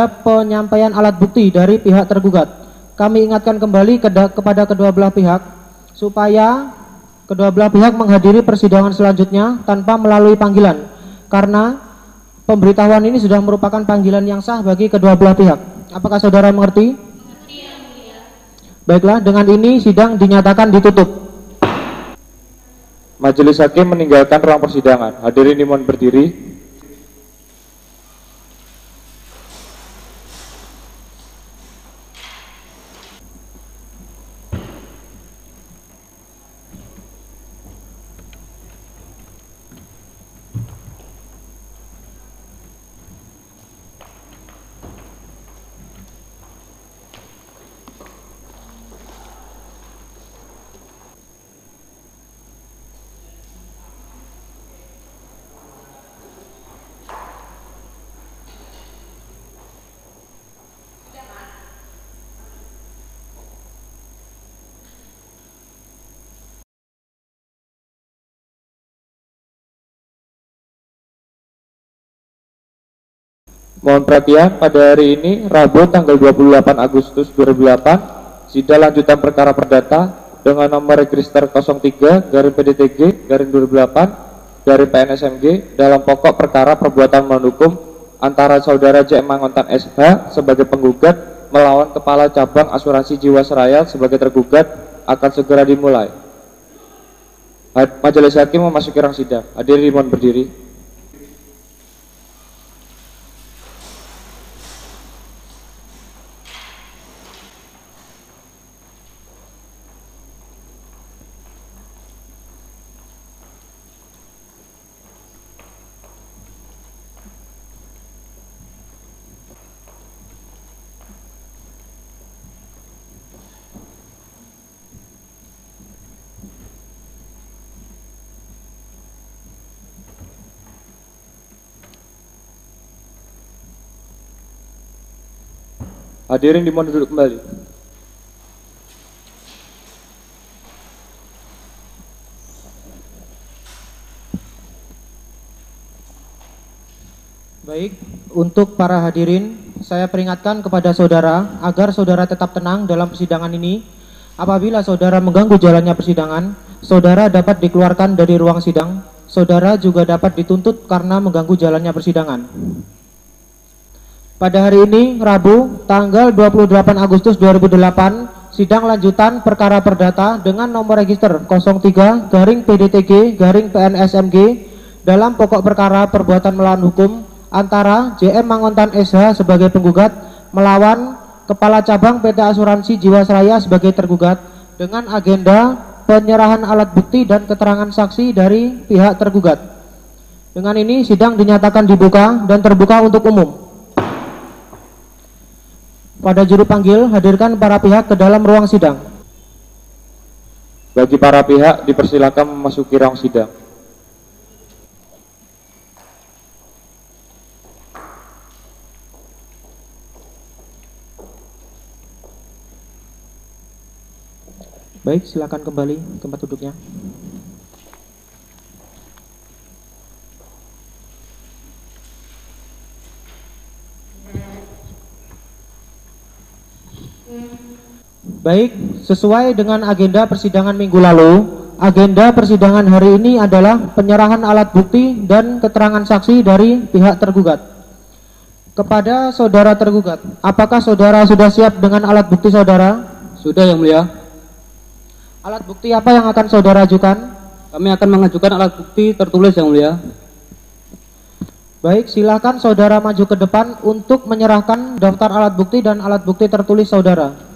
penyampaian alat bukti dari pihak tergugat. Kami ingatkan kembali kepada kedua belah pihak supaya kedua belah pihak menghadiri persidangan selanjutnya tanpa melalui panggilan, karena pemberitahuan ini sudah merupakan panggilan yang sah bagi kedua belah pihak. Apakah saudara mengerti? Baiklah, dengan ini sidang dinyatakan ditutup. Majelis hakim meninggalkan ruang persidangan. Hadirin dimohon berdiri. Mohon perhatian, pada hari ini, Rabu tanggal 28 Agustus 2008, sidang lanjutan perkara perdata dengan nomor register 03-PDTG-2008 dari PNSMG dalam pokok perkara perbuatan melawan hukum antara saudara J. Mangontan SH sebagai penggugat melawan Kepala Cabang Asuransi Jiwasraya sebagai tergugat akan segera dimulai. Majelis hakim memasuki ruang sidang. Hadirin dimohon berdiri. Hadirin dimohon duduk kembali. Baik, untuk para hadirin, saya peringatkan kepada saudara agar saudara tetap tenang dalam persidangan ini. Apabila saudara mengganggu jalannya persidangan, saudara dapat dikeluarkan dari ruang sidang. Saudara juga dapat dituntut karena mengganggu jalannya persidangan. Pada hari ini, Rabu, tanggal 28 Agustus 2008, sidang lanjutan perkara perdata dengan nomor register 03-PDTG-PNSMG dalam pokok perkara perbuatan melawan hukum antara JM Manguntan SH sebagai penggugat melawan Kepala Cabang PT Asuransi Jiwasraya sebagai tergugat dengan agenda penyerahan alat bukti dan keterangan saksi dari pihak tergugat. Dengan ini sidang dinyatakan dibuka dan terbuka untuk umum. Pada juru panggil, hadirkan para pihak ke dalam ruang sidang. Bagi para pihak dipersilakan memasuki ruang sidang. Baik, silakan kembali ke tempat duduknya. Baik, sesuai dengan agenda persidangan minggu lalu, agenda persidangan hari ini adalah penyerahan alat bukti dan keterangan saksi dari pihak tergugat. Kepada saudara tergugat, apakah saudara sudah siap dengan alat bukti saudara? Sudah, Yang Mulia. Alat bukti apa yang akan saudara ajukan? Kami akan mengajukan alat bukti tertulis, Yang Mulia. Baik, silakan saudara maju ke depan untuk menyerahkan daftar alat bukti dan alat bukti tertulis saudara.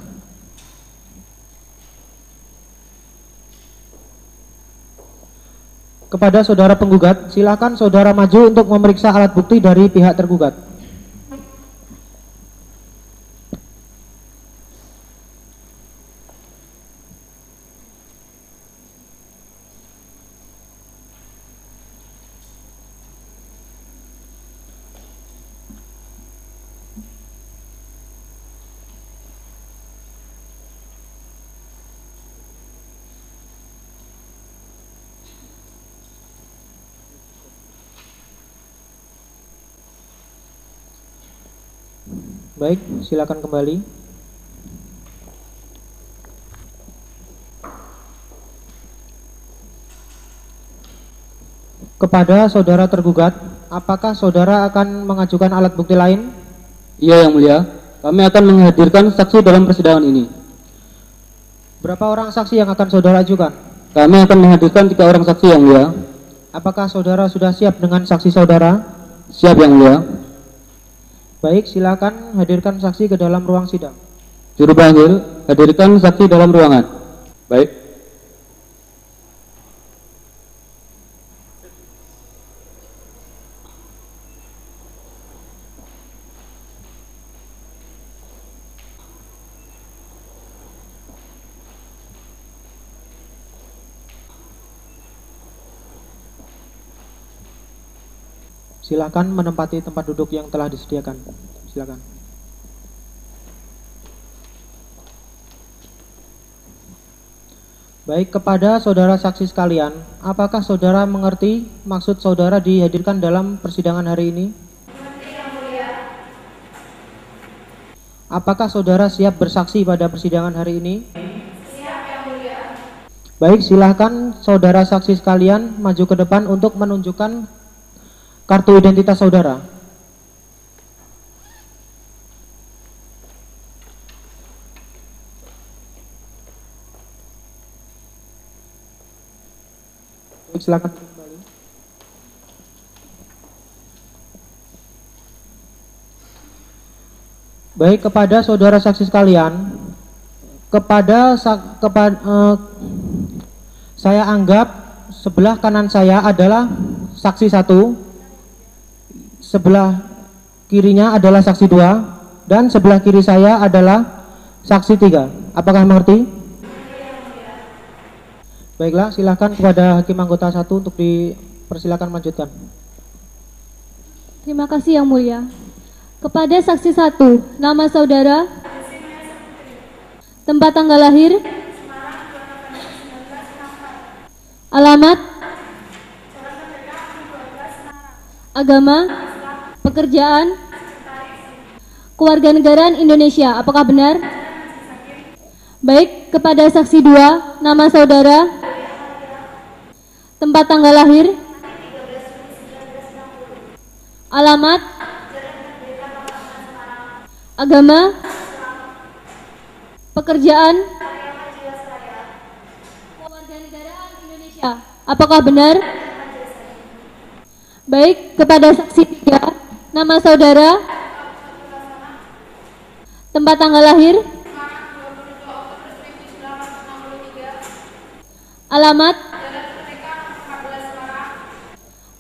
Kepada saudara penggugat, silakan saudara maju untuk memeriksa alat bukti dari pihak tergugat. Baik, silakan kembali. Kepada saudara tergugat, apakah saudara akan mengajukan alat bukti lain? Iya, Yang Mulia. Kami akan menghadirkan saksi dalam persidangan ini. Berapa orang saksi yang akan saudara ajukan? Kami akan menghadirkan 3 orang saksi, Yang Mulia. Apakah saudara sudah siap dengan saksi saudara? Siap, Yang Mulia. Baik, silakan hadirkan saksi ke dalam ruang sidang. Juru panggil, hadirkan saksi dalam ruangan. Baik. Silakan menempati tempat duduk yang telah disediakan. Silakan. Baik, kepada saudara saksi sekalian, apakah saudara mengerti maksud saudara dihadirkan dalam persidangan hari ini? Apakah saudara siap bersaksi pada persidangan hari ini? Siap, Yang Mulia. Baik, silakan saudara saksi sekalian maju ke depan untuk menunjukkan kartu identitas saudara. Baik, silakan kembali. Baik, kepada saudara saksi sekalian, saya anggap sebelah kanan saya adalah saksi 1. Sebelah kirinya adalah saksi 2 dan sebelah kiri saya adalah saksi 3. Apakah mengerti? Baiklah, silakan kepada hakim anggota 1 untuk dipersilakan melanjutkan. Terima kasih Yang Mulia. Kepada saksi 1, nama saudara, tempat tanggal lahir, alamat, agama, pekerjaan, kewarganegaraan Indonesia. Apakah benar? Baik, kepada saksi 2, nama saudara, tempat tanggal lahir, alamat, agama, pekerjaan, kewarganegaraan Indonesia. Apakah benar? Baik, kepada saksi 3, nama saudara, tempat tanggal lahir, alamat,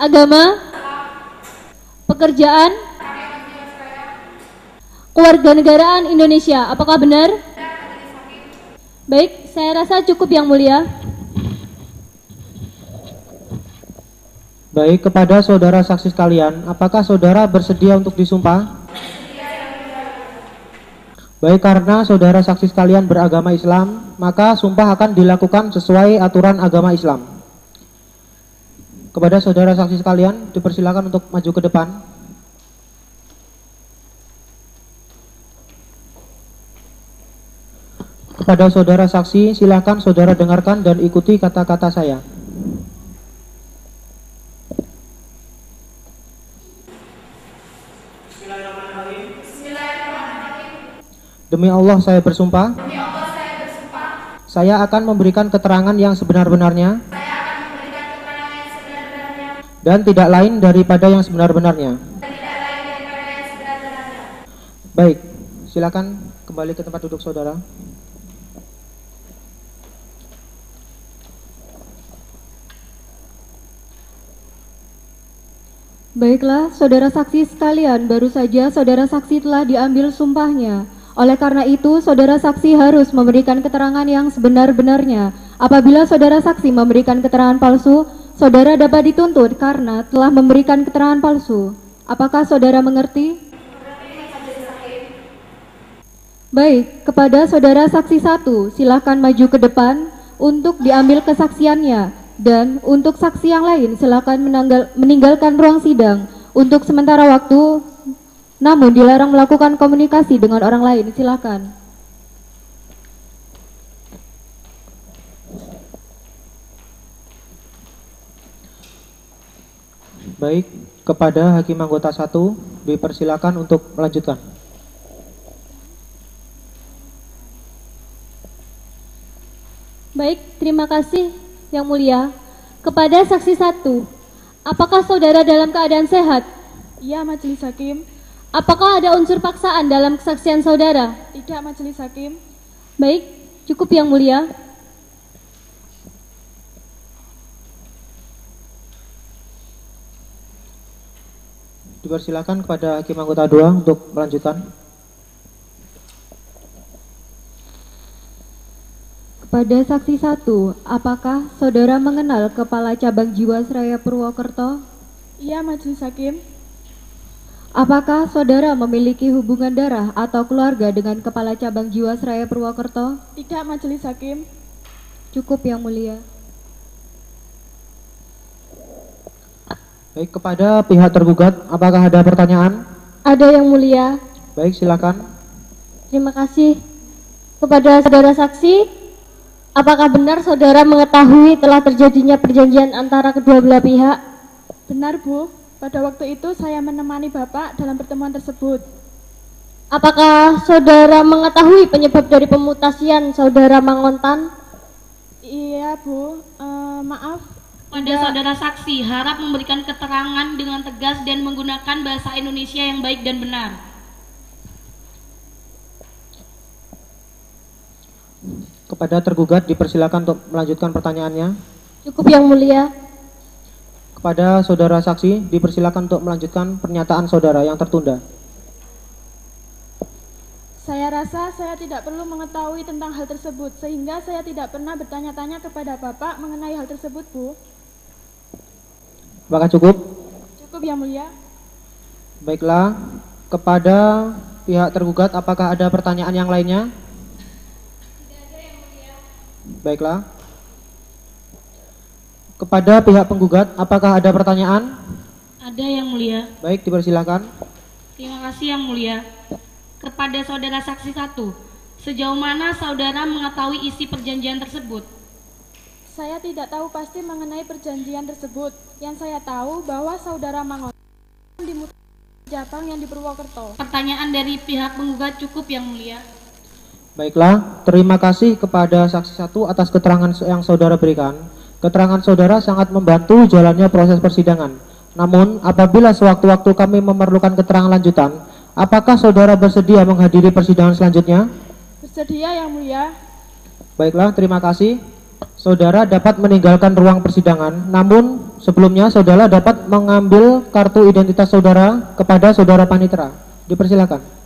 agama, pekerjaan, kewarganegaraan Indonesia. Apakah benar? Baik, saya rasa cukup Yang Mulia. Baik, kepada saudara saksi sekalian, apakah saudara bersedia untuk disumpah? Baik, karena saudara saksi sekalian beragama Islam, maka sumpah akan dilakukan sesuai aturan agama Islam. Kepada saudara saksi sekalian, dipersilakan untuk maju ke depan. Kepada saudara saksi, silakan saudara dengarkan dan ikuti kata-kata saya. Demi Allah saya bersumpah, saya akan memberikan keterangan yang sebenar-benarnya dan tidak lain daripada yang sebenar-benarnya. Baik, silakan kembali ke tempat duduk saudara. Baiklah, saudara saksi sekalian, baru saja saudara saksi telah diambil sumpahnya. Oleh karena itu, saudara saksi harus memberikan keterangan yang sebenar-benarnya. Apabila saudara saksi memberikan keterangan palsu, saudara dapat dituntut karena telah memberikan keterangan palsu. Apakah saudara mengerti? Baik, kepada saudara saksi 1, silakan maju ke depan untuk diambil kesaksiannya. Dan untuk saksi yang lain, silakan meninggalkan ruang sidang untuk sementara waktu, namun dilarang melakukan komunikasi dengan orang lain. Silakan. Baik, kepada hakim anggota 1 dipersilakan untuk melanjutkan. Baik, terima kasih Yang Mulia. Kepada saksi 1, apakah saudara dalam keadaan sehat? Iya, Majelis Hakim. Apakah ada unsur paksaan dalam kesaksian saudara? Tidak, Majelis Hakim. Baik, cukup Yang Mulia. Dipersilakan kepada hakim anggota 2 untuk melanjutkan. Kepada saksi 1, apakah saudara mengenal Kepala Cabang Jiwasraya Purwokerto? Iya, Majelis Hakim. Apakah saudara memiliki hubungan darah atau keluarga dengan Kepala Cabang Jiwasraya Purwokerto? Tidak, Majelis Hakim. Cukup Yang Mulia. Baik, kepada pihak tergugat, apakah ada pertanyaan? Ada Yang Mulia. Baik, silakan. Terima kasih. Kepada saudara saksi, apakah benar saudara mengetahui telah terjadinya perjanjian antara kedua belah pihak? Benar, Bu. Pada waktu itu saya menemani Bapak dalam pertemuan tersebut. Apakah saudara mengetahui penyebab dari pemutasian saudara Mangontan? Iya, Bu. Maaf. Pada saudara saksi harap memberikan keterangan dengan tegas dan menggunakan bahasa Indonesia yang baik dan benar. Kepada tergugat dipersilakan untuk melanjutkan pertanyaannya. Cukup Yang Mulia. Kepada saudara saksi dipersilakan untuk melanjutkan pernyataan saudara yang tertunda. Saya rasa saya tidak perlu mengetahui tentang hal tersebut, sehingga saya tidak pernah bertanya-tanya kepada Bapak mengenai hal tersebut, Bu. Apakah cukup? Cukup, Yang Mulia. Baiklah, Kepada pihak tergugat, apakah ada pertanyaan yang lainnya? Tidak ada yang mulia. Baiklah. Kepada pihak penggugat, apakah ada pertanyaan? Ada yang mulia. Baik, dipersilakan. Terima kasih yang mulia. Kepada saudara saksi 1, sejauh mana saudara mengetahui isi perjanjian tersebut? Saya tidak tahu pasti mengenai perjanjian tersebut. Yang saya tahu bahwa saudara Mangontan dimutasi Jatang yang di Purwokerto. Pertanyaan dari pihak penggugat cukup yang mulia. Baiklah, terima kasih kepada saksi 1 atas keterangan yang saudara berikan. Keterangan saudara sangat membantu jalannya proses persidangan. Namun, apabila sewaktu-waktu kami memerlukan keterangan lanjutan, apakah saudara bersedia menghadiri persidangan selanjutnya? Bersedia yang mulia. Baiklah, terima kasih. Saudara dapat meninggalkan ruang persidangan, namun sebelumnya saudara dapat mengambil kartu identitas saudara kepada saudara panitera. Dipersilakan.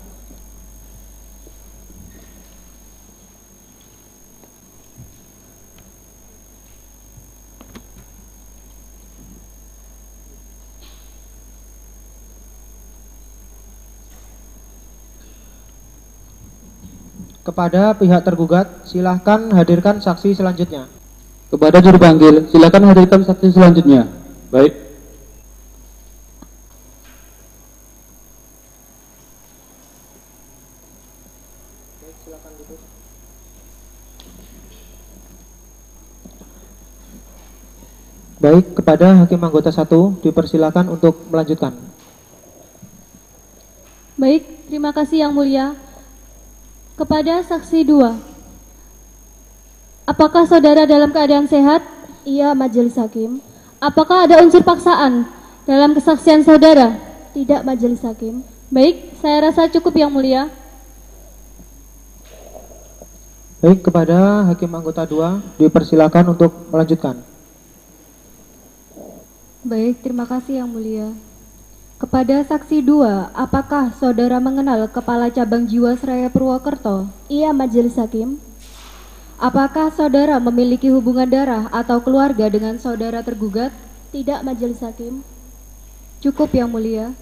Kepada pihak tergugat, silahkan hadirkan saksi selanjutnya. Kepada juru panggil, silakan hadirkan saksi selanjutnya. Baik. Baik, kepada hakim anggota 1 dipersilakan untuk melanjutkan. Baik, terima kasih yang mulia. Kepada saksi 2, apakah saudara dalam keadaan sehat? Iya, Majelis Hakim. Apakah ada unsur paksaan dalam kesaksian saudara? Tidak, Majelis Hakim. Baik, saya rasa cukup yang mulia. Baik, kepada hakim anggota 2 dipersilakan untuk melanjutkan. Baik, terima kasih yang mulia. Kepada saksi 2, apakah saudara mengenal Kepala Cabang Jiwasraya Purwokerto? Iya, Majelis Hakim. Apakah saudara memiliki hubungan darah atau keluarga dengan saudara tergugat? Tidak, Majelis Hakim. Cukup yang mulia.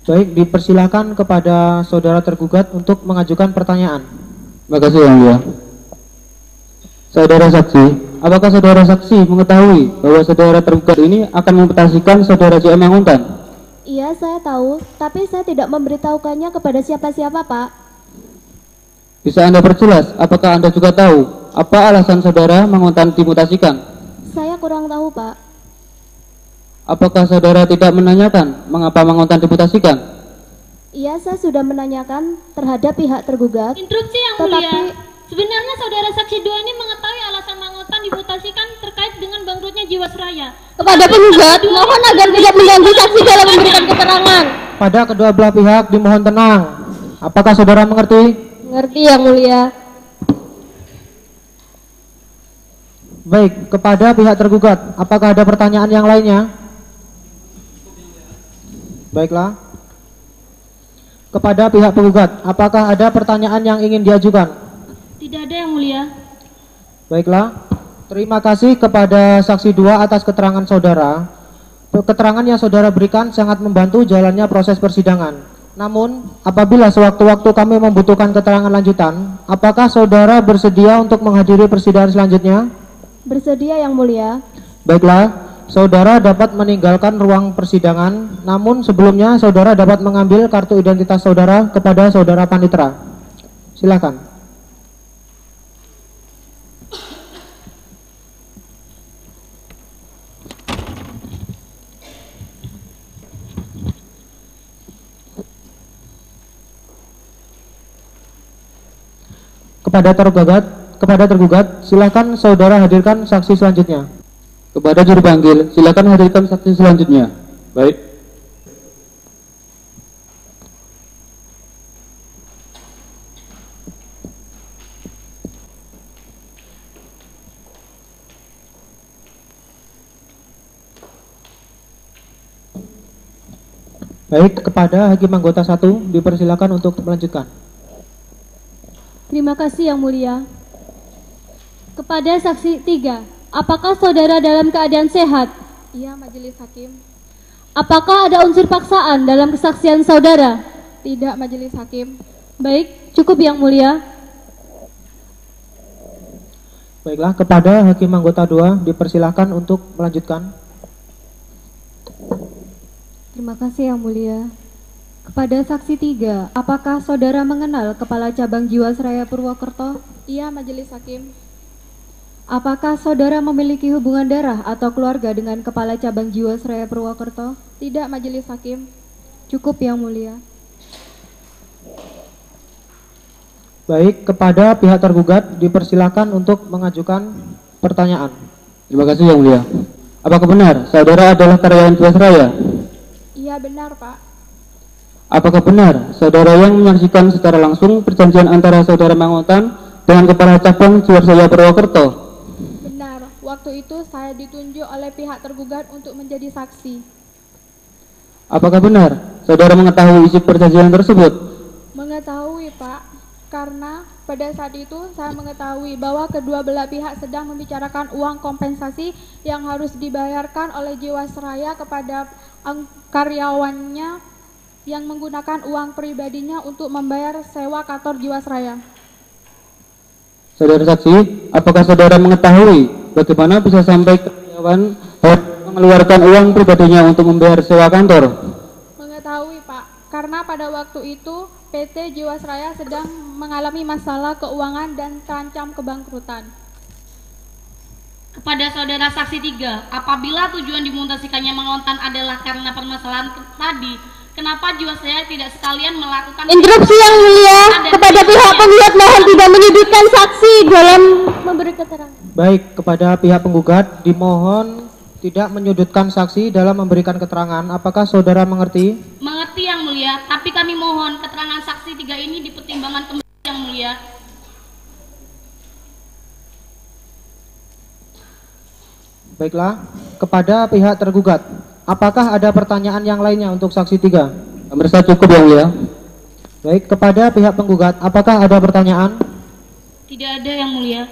Baik, dipersilakan kepada saudara tergugat untuk mengajukan pertanyaan. Terima kasih yang mulia. Saudara saksi, apakah saudara saksi mengetahui bahwa saudara tergugat ini akan memutasikan saudara JM Manguntan? Iya, saya tahu, tapi saya tidak memberitahukannya kepada siapa-siapa, Pak. Bisa Anda perjelas, apakah Anda juga tahu apa alasan saudara Manguntan dimutasikan? Saya kurang tahu, Pak. Apakah saudara tidak menanyakan mengapa Manguntan dimutasikan? Iya, saya sudah menanyakan terhadap pihak tergugat. Instruksi yang mulia. Sebenarnya saudara saksi 2 ini mengetahui alasan Manguntan dimutasikan terkait dengan bangkrutnya Jiwasraya. Kepada penggugat, mohon agar tidak mengganggu saksi dalam memberikan keterangan. Pada kedua belah pihak dimohon tenang. Apakah saudara mengerti? Mengerti yang mulia. Baik, kepada pihak tergugat, apakah ada pertanyaan yang lainnya? Baiklah. Kepada pihak penggugat, apakah ada pertanyaan yang ingin diajukan? Tidak ada yang mulia. Baiklah. Terima kasih kepada saksi 2 atas keterangan saudara. Keterangan yang saudara berikan sangat membantu jalannya proses persidangan. Namun, apabila sewaktu-waktu kami membutuhkan keterangan lanjutan, apakah saudara bersedia untuk menghadiri persidangan selanjutnya? Bersedia yang mulia. Baiklah, saudara dapat meninggalkan ruang persidangan, namun sebelumnya saudara dapat mengambil kartu identitas saudara kepada saudara panitera. Silakan. Kepada tergugat, silakan saudara hadirkan saksi selanjutnya. Kepada juru panggil, silakan hadirkan saksi selanjutnya. Baik. Baik, kepada hakim anggota 1 dipersilakan untuk melanjutkan. Terima kasih yang mulia. Kepada saksi 3, apakah saudara dalam keadaan sehat? Iya, Majelis Hakim. Apakah ada unsur paksaan dalam kesaksian saudara? Tidak, Majelis Hakim. Baik, cukup Yang Mulia. Baiklah, kepada Hakim Anggota 2 dipersilahkan untuk melanjutkan. Terima kasih Yang Mulia. Kepada saksi 3, apakah saudara mengenal Kepala Cabang Jiwasraya Purwokerto? Iya, Majelis Hakim. Apakah saudara memiliki hubungan darah atau keluarga dengan Kepala Cabang Jiwasraya Purwokerto? Tidak, Majelis Hakim. Cukup Yang Mulia. Baik, kepada pihak tergugat dipersilahkan untuk mengajukan pertanyaan. Terima kasih Yang Mulia. Apakah benar saudara adalah karyawan Jiwasraya? Iya, benar, Pak. Apakah benar saudara yang menyaksikan secara langsung perjanjian antara saudara Manguntan dengan Kepala Cabang Jiwasraya Purwokerto? Benar, waktu itu saya ditunjuk oleh pihak tergugat untuk menjadi saksi. Apakah benar saudara mengetahui isi perjanjian tersebut? Mengetahui, Pak, karena pada saat itu saya mengetahui bahwa kedua belah pihak sedang membicarakan uang kompensasi yang harus dibayarkan oleh Jiwasraya kepada karyawannya yang menggunakan uang pribadinya untuk membayar sewa kantor Jiwasraya. Saudara saksi, apakah saudara mengetahui bagaimana bisa sampai karyawan harus mengeluarkan uang pribadinya untuk membayar sewa kantor? Mengetahui, Pak, karena pada waktu itu PT Jiwasraya sedang mengalami masalah keuangan dan terancam kebangkrutan. Kepada saudara saksi 3, apabila tujuan dimutasikannya Manguntan adalah karena permasalahan tadi, kenapa Jiwasraya tidak sekalian melakukan Interupsi Yang Mulia. Kepada pihak penggugat mohon tidak menyudutkan saksi dalam memberi keterangan. Baik, kepada pihak penggugat dimohon tidak menyudutkan saksi dalam memberikan keterangan. Apakah saudara mengerti? Mengerti Yang Mulia, tapi kami mohon keterangan saksi 3 ini dipertimbangkan kembali Yang Mulia. Baiklah, kepada pihak tergugat, apakah ada pertanyaan yang lainnya untuk saksi 3? Merasa cukup Yang Mulia. Baik, kepada pihak penggugat, apakah ada pertanyaan? Tidak ada Yang Mulia.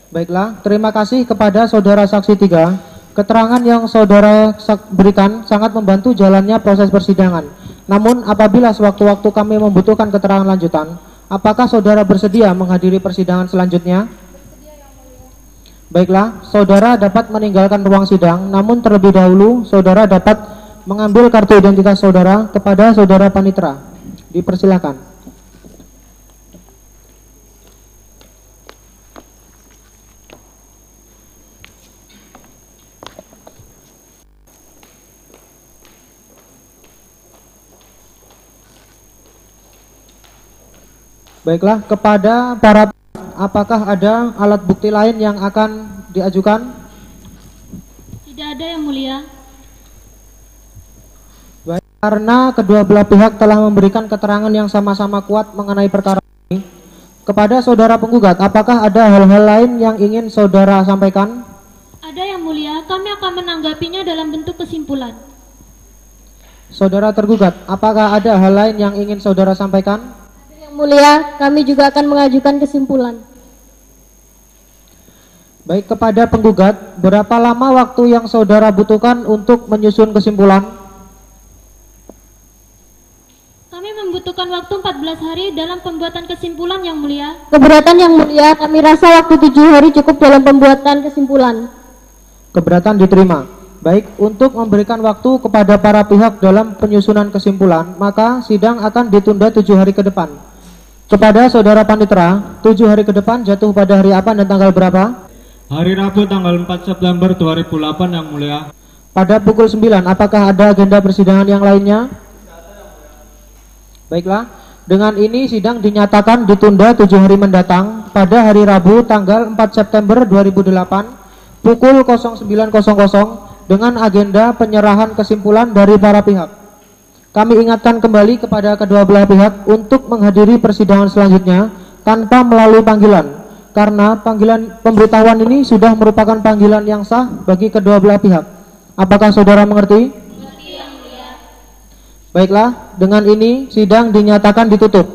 Baiklah, terima kasih kepada saudara saksi 3. Keterangan yang saudara berikan sangat membantu jalannya proses persidangan. Namun apabila sewaktu-waktu kami membutuhkan keterangan lanjutan, apakah saudara bersedia menghadiri persidangan selanjutnya? Baiklah, saudara dapat meninggalkan ruang sidang, namun terlebih dahulu saudara dapat mengambil kartu identitas saudara kepada saudara panitera. Dipersilakan. Baiklah, kepada para apakah ada alat bukti lain yang akan diajukan? Tidak ada Yang Mulia. Baik, karena kedua belah pihak telah memberikan keterangan yang sama-sama kuat mengenai perkara ini, kepada saudara penggugat, apakah ada hal-hal lain yang ingin saudara sampaikan? Ada Yang Mulia, kami akan menanggapinya dalam bentuk kesimpulan. Saudara tergugat, apakah ada hal lain yang ingin saudara sampaikan? Yang Mulia, kami juga akan mengajukan kesimpulan. Baik, kepada penggugat, berapa lama waktu yang saudara butuhkan untuk menyusun kesimpulan? Kami membutuhkan waktu 14 hari dalam pembuatan kesimpulan Yang Mulia. Keberatan Yang Mulia, kami rasa waktu 7 hari cukup dalam pembuatan kesimpulan. Keberatan diterima. Baik, untuk memberikan waktu kepada para pihak dalam penyusunan kesimpulan, maka sidang akan ditunda 7 hari ke depan. Kepada saudara panitera, 7 hari ke depan jatuh pada hari apa dan tanggal berapa? Hari Rabu tanggal 4 September 2008 Yang Mulia. Pada pukul 9, apakah ada agenda persidangan yang lainnya? Baiklah, dengan ini sidang dinyatakan ditunda 7 hari mendatang pada hari Rabu tanggal 4 September 2008 pukul 09.00 dengan agenda penyerahan kesimpulan dari para pihak. Kami ingatkan kembali kepada kedua belah pihak untuk menghadiri persidangan selanjutnya tanpa melalui panggilan, karena panggilan pemberitahuan ini sudah merupakan panggilan yang sah bagi kedua belah pihak. Apakah saudara mengerti? Mengerti Yang Mulia. Baiklah, dengan ini sidang dinyatakan ditutup.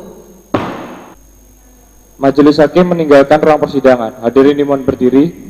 Majelis Hakim meninggalkan ruang persidangan. Hadirin dimohon berdiri.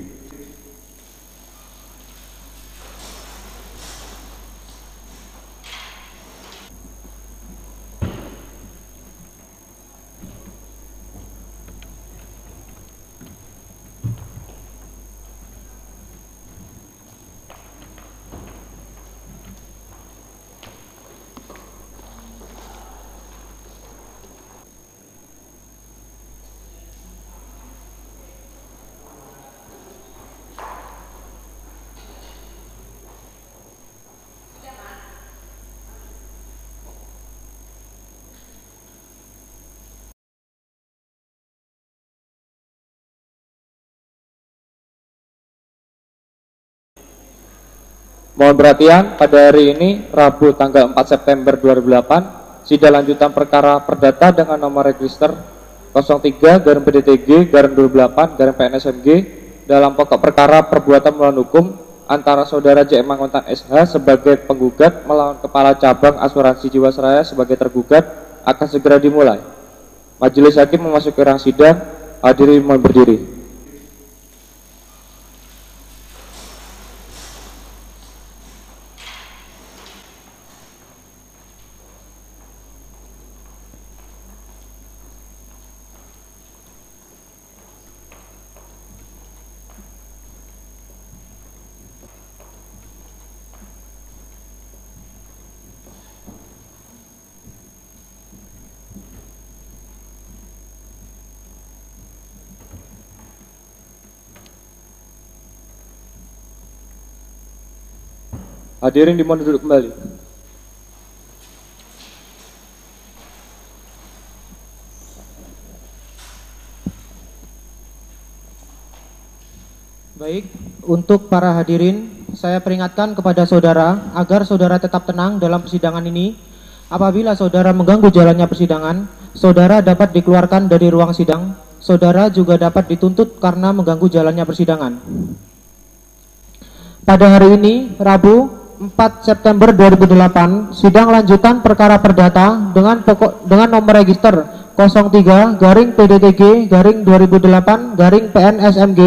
Mohon perhatian, pada hari ini, Rabu tanggal 4 September 2008, sidang lanjutan perkara perdata dengan nomor register 03/PDTG/2008/PNSMG dalam pokok perkara perbuatan melawan hukum antara saudara JM Manguntan SH sebagai penggugat melawan Kepala Cabang Asuransi Jiwasraya sebagai tergugat akan segera dimulai. Majelis Hakim memasuki ruang sidang. Hadirin mohon berdiri. Hadirin dimohon duduk kembali. Baik, untuk para hadirin, saya peringatkan kepada saudara agar saudara tetap tenang dalam persidangan ini. Apabila saudara mengganggu jalannya persidangan, saudara dapat dikeluarkan dari ruang sidang. Saudara juga dapat dituntut karena mengganggu jalannya persidangan. Pada hari ini, Rabu 4 September 2008, sidang lanjutan perkara perdata dengan nomor register 03/PDTG/2008/PNSMG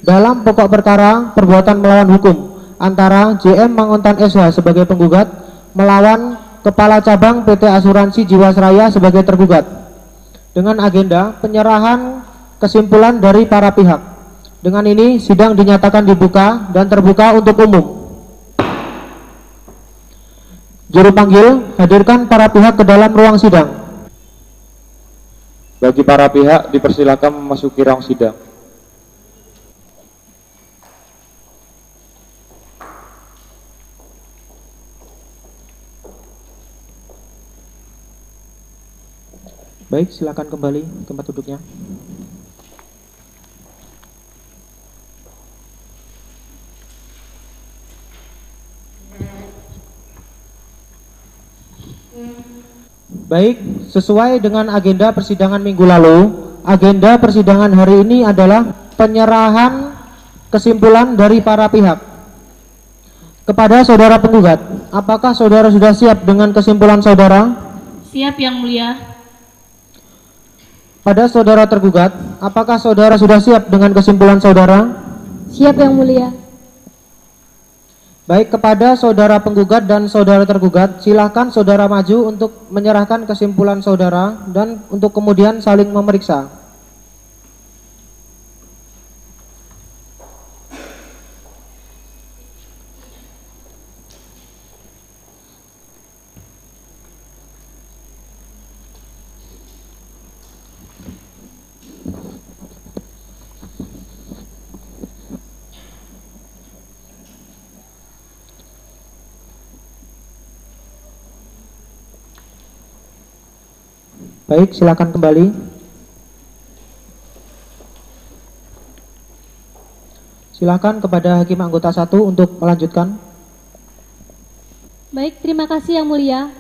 dalam pokok perkara perbuatan melawan hukum antara JM Manguntan SH sebagai penggugat melawan Kepala Cabang PT Asuransi Jiwasraya sebagai tergugat dengan agenda penyerahan kesimpulan dari para pihak. Dengan ini sidang dinyatakan dibuka dan terbuka untuk umum. Juru panggil, hadirkan para pihak ke dalam ruang sidang. Bagi para pihak dipersilakan memasuki ruang sidang. Baik, silakan kembali ke tempat duduknya. Baik, sesuai dengan agenda persidangan minggu lalu, agenda persidangan hari ini adalah penyerahan kesimpulan dari para pihak kepada saudara penggugat. Apakah saudara sudah siap dengan kesimpulan saudara? Siap, Yang Mulia. Pada saudara tergugat, apakah saudara sudah siap dengan kesimpulan saudara? Siap, Yang Mulia. Baik, kepada saudara penggugat dan saudara tergugat, silakan saudara maju untuk menyerahkan kesimpulan saudara dan untuk kemudian saling memeriksa. Baik, silakan kembali. Silakan kepada Hakim Anggota 1 untuk melanjutkan. Baik, terima kasih Yang Mulia.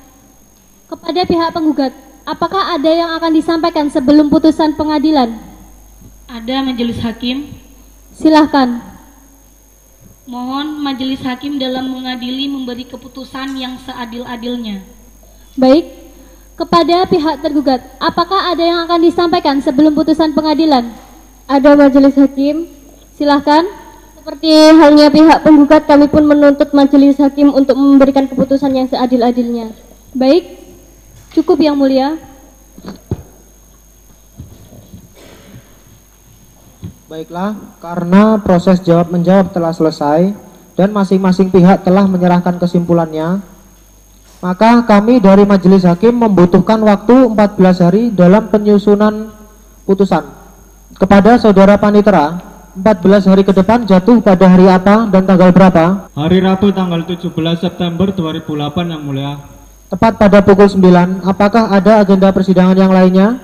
Kepada pihak penggugat, apakah ada yang akan disampaikan sebelum putusan pengadilan? Ada, Majelis Hakim. Silahkan. Mohon Majelis Hakim dalam mengadili memberi keputusan yang seadil-adilnya. Baik. Kepada pihak tergugat, apakah ada yang akan disampaikan sebelum putusan pengadilan? Ada, Majelis Hakim. Silahkan. Seperti halnya pihak penggugat, kami pun menuntut Majelis Hakim untuk memberikan keputusan yang seadil-adilnya. Baik, cukup Yang Mulia. Baiklah, karena proses jawab-menjawab telah selesai dan masing-masing pihak telah menyerahkan kesimpulannya, maka kami dari Majelis Hakim membutuhkan waktu 14 hari dalam penyusunan putusan. Kepada saudara Panitera, 14 hari ke depan jatuh pada hari apa dan tanggal berapa? Hari Rabu tanggal 17 September 2008, Yang Mulia. Tepat pada pukul 9. Apakah ada agenda persidangan yang lainnya?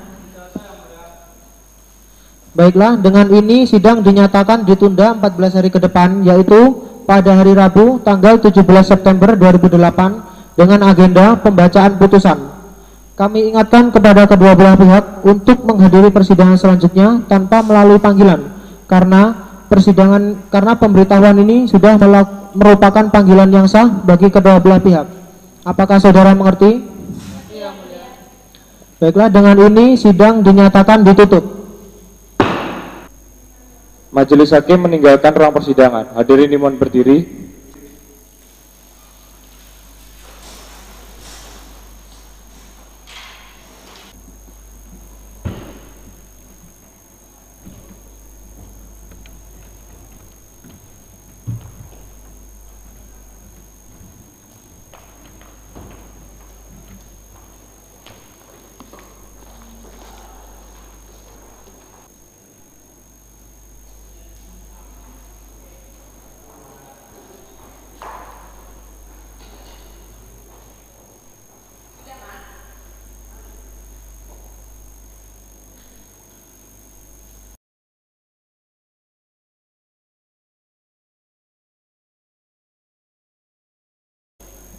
Baiklah, dengan ini sidang dinyatakan ditunda 14 hari ke depan, yaitu pada hari Rabu tanggal 17 September 2008 dengan agenda pembacaan putusan. Kami ingatkan kepada kedua belah pihak untuk menghadiri persidangan selanjutnya tanpa melalui panggilan karena pemberitahuan ini sudah merupakan panggilan yang sah bagi kedua belah pihak. Apakah saudara mengerti? Iya, mulia. Baiklah, dengan ini sidang dinyatakan ditutup. Majelis hakim meninggalkan ruang persidangan. Hadirin dimohon berdiri.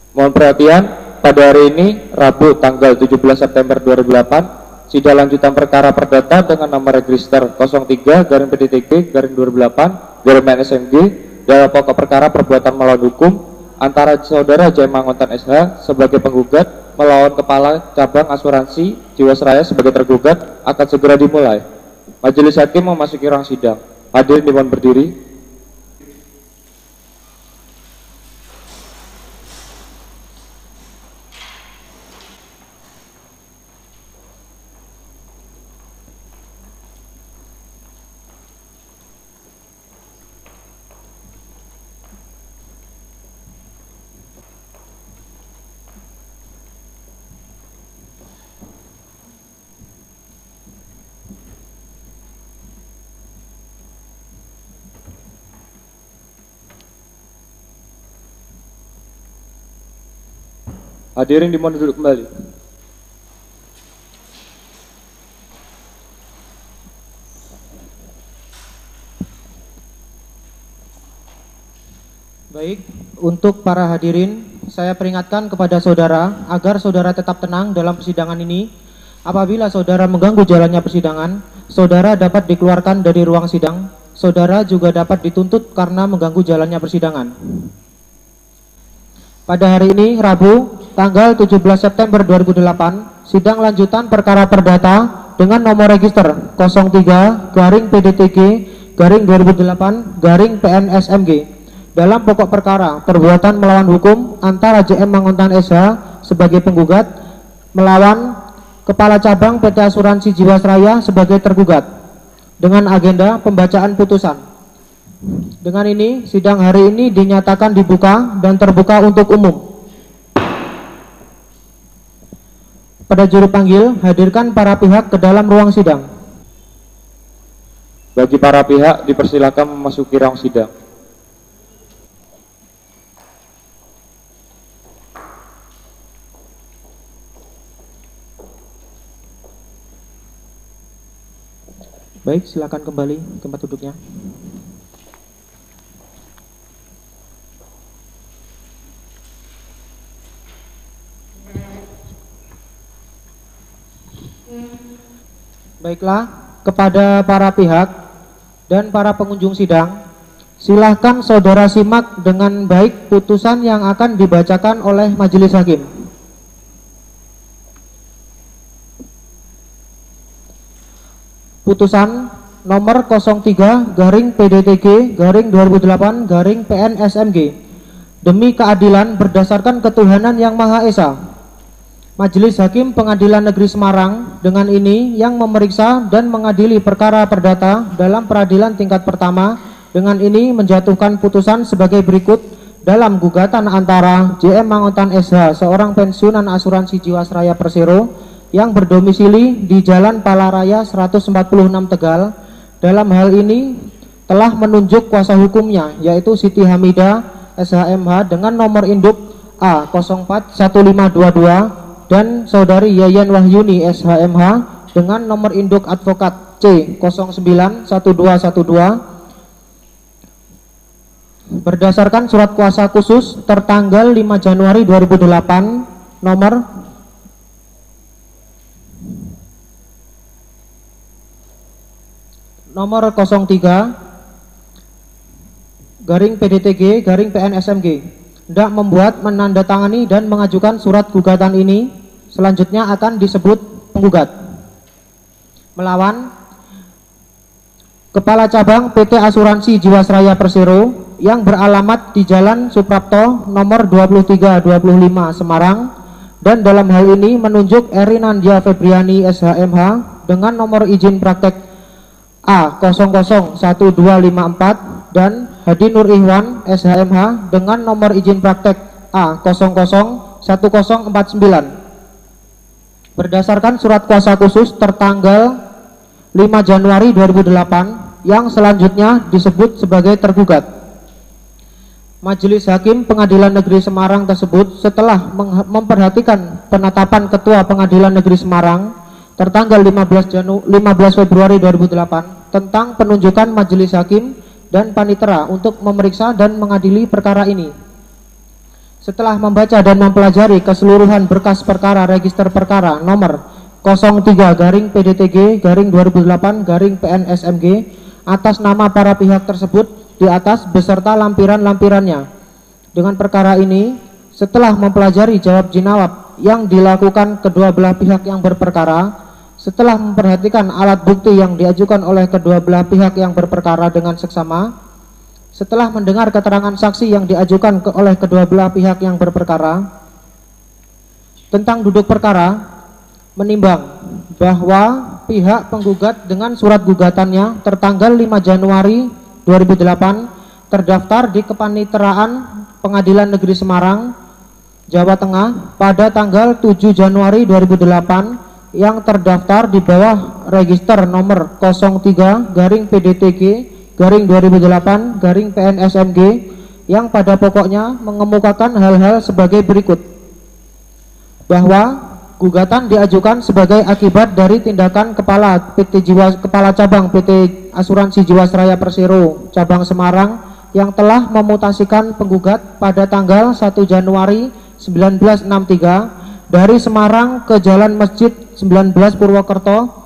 Mohon perhatian, pada hari ini, Rabu tanggal 17 September 2008, sidang lanjutan perkara perdata dengan nomor register 03-PDTG-2008-MSMG dalam pokok perkara perbuatan melawan hukum antara saudara J. Manguntan SH sebagai penggugat melawan Kepala Cabang Asuransi Jiwasraya sebagai tergugat akan segera dimulai. Majelis hakim memasuki ruang sidang. Hadirin dimohon berdiri. Hadirin dimohon duduk kembali. Baik, untuk para hadirin, saya peringatkan kepada saudara agar saudara tetap tenang dalam persidangan ini. Apabila saudara mengganggu jalannya persidangan, saudara dapat dikeluarkan dari ruang sidang. Saudara juga dapat dituntut karena mengganggu jalannya persidangan. Pada hari ini, Rabu, tanggal 17 September 2008, sidang lanjutan perkara perdata dengan nomor register 03-PDTG-2008-PNSMG dalam pokok perkara perbuatan melawan hukum antara JM Manguntan SH sebagai penggugat melawan Kepala Cabang PT Asuransi Jiwasraya sebagai tergugat dengan agenda pembacaan putusan. Dengan ini, sidang hari ini dinyatakan dibuka dan terbuka untuk umum. Pada juru panggil, hadirkan para pihak ke dalam ruang sidang. Bagi para pihak, dipersilakan memasuki ruang sidang. Baik, silakan kembali ke tempat duduknya. Baiklah, kepada para pihak dan para pengunjung sidang, silahkan saudara simak dengan baik putusan yang akan dibacakan oleh majelis hakim. Putusan nomor 03-PDTG-2008-PNSMG demi keadilan berdasarkan ketuhanan yang Maha Esa. Majelis Hakim Pengadilan Negeri Semarang dengan ini yang memeriksa dan mengadili perkara perdata dalam peradilan tingkat pertama dengan ini menjatuhkan putusan sebagai berikut dalam gugatan antara JM Manguntan SH seorang pensiunan asuransi Jiwasraya Persero yang berdomisili di Jalan Palaraya 146 Tegal. Dalam hal ini telah menunjuk kuasa hukumnya yaitu Siti Hamidah SHMH dengan nomor induk A041522 dan saudari Yayan Wahyuni SHMH dengan nomor induk advokat C091212 Berdasarkan surat kuasa khusus tertanggal 5 Januari 2008 nomor 03/PDTG/PNSMG hendak membuat, menandatangani dan mengajukan surat gugatan ini, selanjutnya akan disebut penggugat. Melawan Kepala Cabang PT Asuransi Jiwasraya Persero yang beralamat di Jalan Suprapto nomor 2325 Semarang, dan dalam hal ini menunjuk Eri Nandia Febriani SHMH dengan nomor izin praktek A001254 dan Hadi Nur Ihwan SHMH dengan nomor izin praktek A001049. Berdasarkan surat kuasa khusus tertanggal 5 Januari 2008 yang selanjutnya disebut sebagai tergugat. Majelis Hakim Pengadilan Negeri Semarang tersebut setelah memperhatikan penetapan Ketua Pengadilan Negeri Semarang tertanggal 15 Februari 2008 tentang penunjukan Majelis Hakim dan Panitera untuk memeriksa dan mengadili perkara ini. Setelah membaca dan mempelajari keseluruhan berkas perkara register perkara nomor 03/PDTG/2008/PNSMG atas nama para pihak tersebut di atas beserta lampiran-lampirannya. Dengan perkara ini, setelah mempelajari jawab jinawab yang dilakukan kedua belah pihak yang berperkara, setelah memperhatikan alat bukti yang diajukan oleh kedua belah pihak yang berperkara dengan seksama, setelah mendengar keterangan saksi yang diajukan oleh kedua belah pihak yang berperkara tentang duduk perkara, menimbang bahwa pihak penggugat dengan surat gugatannya tertanggal 5 Januari 2008 terdaftar di Kepaniteraan Pengadilan Negeri Semarang, Jawa Tengah pada tanggal 7 Januari 2008 yang terdaftar di bawah register nomor 03/PDTG/2008/PNSMG yang pada pokoknya mengemukakan hal-hal sebagai berikut: bahwa gugatan diajukan sebagai akibat dari tindakan Kepala Cabang PT Asuransi Jiwasraya Persero Cabang Semarang yang telah memutasikan penggugat pada tanggal 1 Januari 1963 dari Semarang ke Jalan Masjid 19 Purwokerto,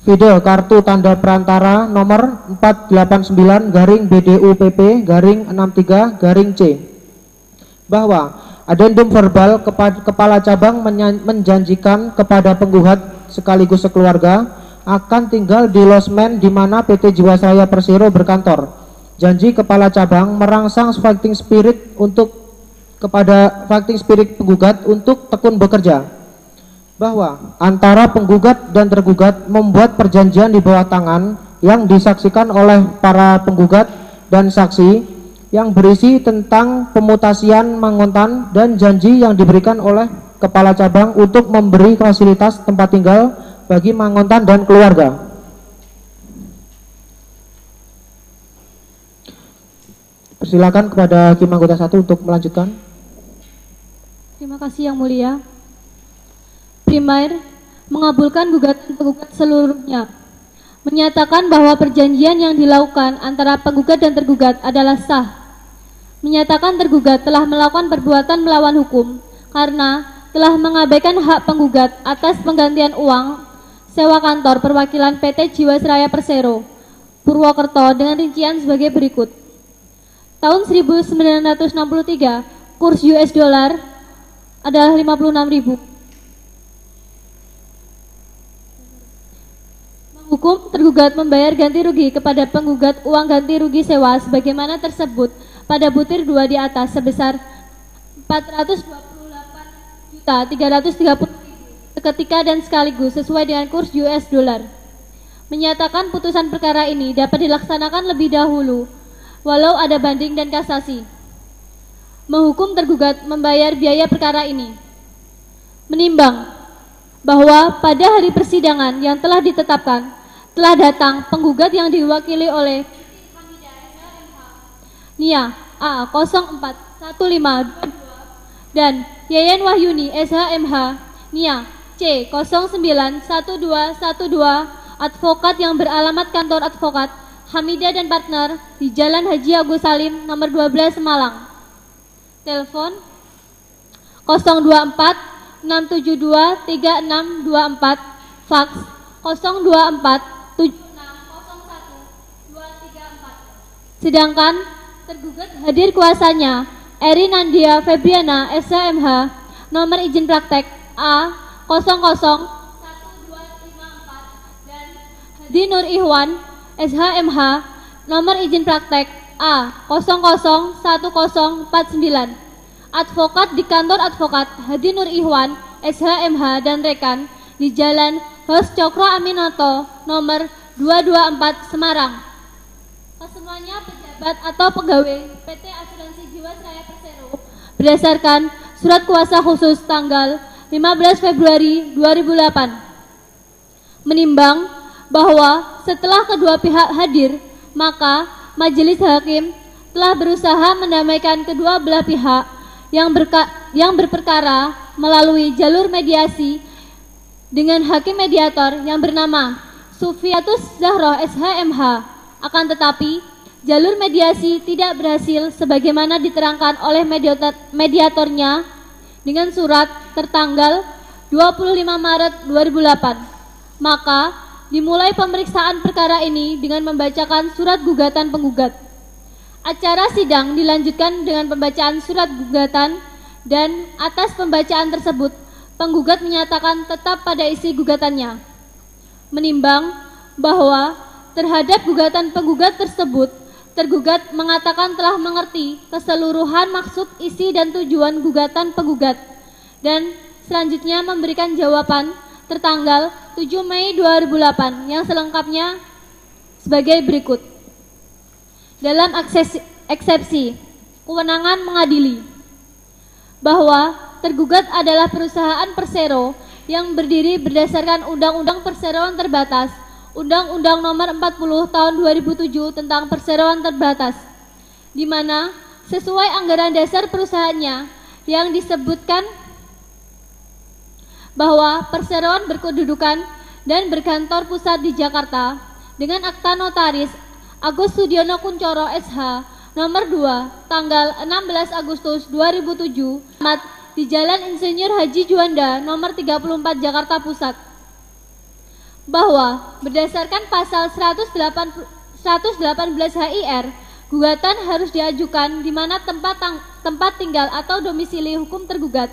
Fide kartu tanda perantara nomor 489/BDUPP/63/C, bahwa adendum verbal Kepala Cabang menjanjikan kepada penggugat sekaligus sekeluarga akan tinggal di losmen di mana PT Jiwasraya Persero berkantor. Janji Kepala Cabang merangsang fighting spirit penggugat untuk tekun bekerja, bahwa antara penggugat dan tergugat membuat perjanjian di bawah tangan yang disaksikan oleh para penggugat dan saksi yang berisi tentang pemutasian mangontan dan janji yang diberikan oleh Kepala Cabang untuk memberi fasilitas tempat tinggal bagi mangontan dan keluarga. Persilakan kepada Hakim Anggota 1 untuk melanjutkan. Terima kasih Yang Mulia. Primer, mengabulkan gugatan penggugat seluruhnya, menyatakan bahwa perjanjian yang dilakukan antara penggugat dan tergugat adalah sah, menyatakan tergugat telah melakukan perbuatan melawan hukum karena telah mengabaikan hak penggugat atas penggantian uang sewa kantor perwakilan PT Jiwasraya Persero Purwokerto dengan rincian sebagai berikut. Tahun 1963, kurs US dollar adalah 56.000. Menghukum tergugat membayar ganti rugi kepada penggugat uang ganti rugi sewa sebagaimana tersebut pada butir 2 di atas sebesar 428.330.000 seketika dan sekaligus sesuai dengan kurs US dollar. Menyatakan putusan perkara ini dapat dilaksanakan lebih dahulu walau ada banding dan kasasi. Menghukum tergugat membayar biaya perkara ini. Menimbang bahwa pada hari persidangan yang telah ditetapkan telah datang penggugat yang diwakili oleh Nia A041522 dan Yayan Wahyuni SHMH Nia C091212 advokat yang beralamat kantor advokat Hamidah dan partner di Jalan Haji Agus Salim nomor 12 Malang. Telepon 024 672 3624, fax 024 7601 234. Sedangkan tergugat hadir kuasanya Eri Nandia Febriana SHMH, nomor izin praktek A 001254 dan Hadi Nur Ihwan SHMH, nomor izin praktek A 001049. Advokat di kantor advokat Hadi Nur Ihwan SHMH dan rekan di Jalan Hos Cokro Aminoto nomor 224 Semarang. Kesemuanya pejabat atau pegawai PT Asuransi Jiwasraya Persero berdasarkan surat kuasa khusus tanggal 15 Februari 2008. Menimbang bahwa setelah kedua pihak hadir, maka majelis hakim telah berusaha mendamaikan kedua belah pihak yang berperkara melalui jalur mediasi dengan hakim mediator yang bernama Sufiatus Zahroh SHMH. Akan tetapi, jalur mediasi tidak berhasil sebagaimana diterangkan oleh mediatornya dengan surat tertanggal 25 Maret 2008. Maka, dimulai pemeriksaan perkara ini dengan membacakan surat gugatan penggugat. Acara sidang dilanjutkan dengan pembacaan surat gugatan dan atas pembacaan tersebut, penggugat menyatakan tetap pada isi gugatannya. Menimbang bahwa terhadap gugatan penggugat tersebut, tergugat mengatakan telah mengerti keseluruhan maksud, isi, dan tujuan gugatan penggugat dan selanjutnya memberikan jawaban tertanggal 7 Mei 2008 yang selengkapnya sebagai berikut. Dalam eksepsi kewenangan mengadili bahwa tergugat adalah perusahaan Persero yang berdiri berdasarkan Undang-Undang Perseroan Terbatas, Undang-Undang Nomor 40 Tahun 2007 tentang Perseroan Terbatas, di mana sesuai anggaran dasar perusahaannya yang disebutkan bahwa perseroan berkedudukan dan berkantor pusat di Jakarta dengan akta notaris Agus Sudiono Kuncoro SH nomor 2 tanggal 16 Agustus 2007 di Jalan Insinyur Haji Juanda nomor 34 Jakarta Pusat, bahwa berdasarkan pasal 118 HIR, gugatan harus diajukan di mana tempat tinggal atau domisili hukum tergugat,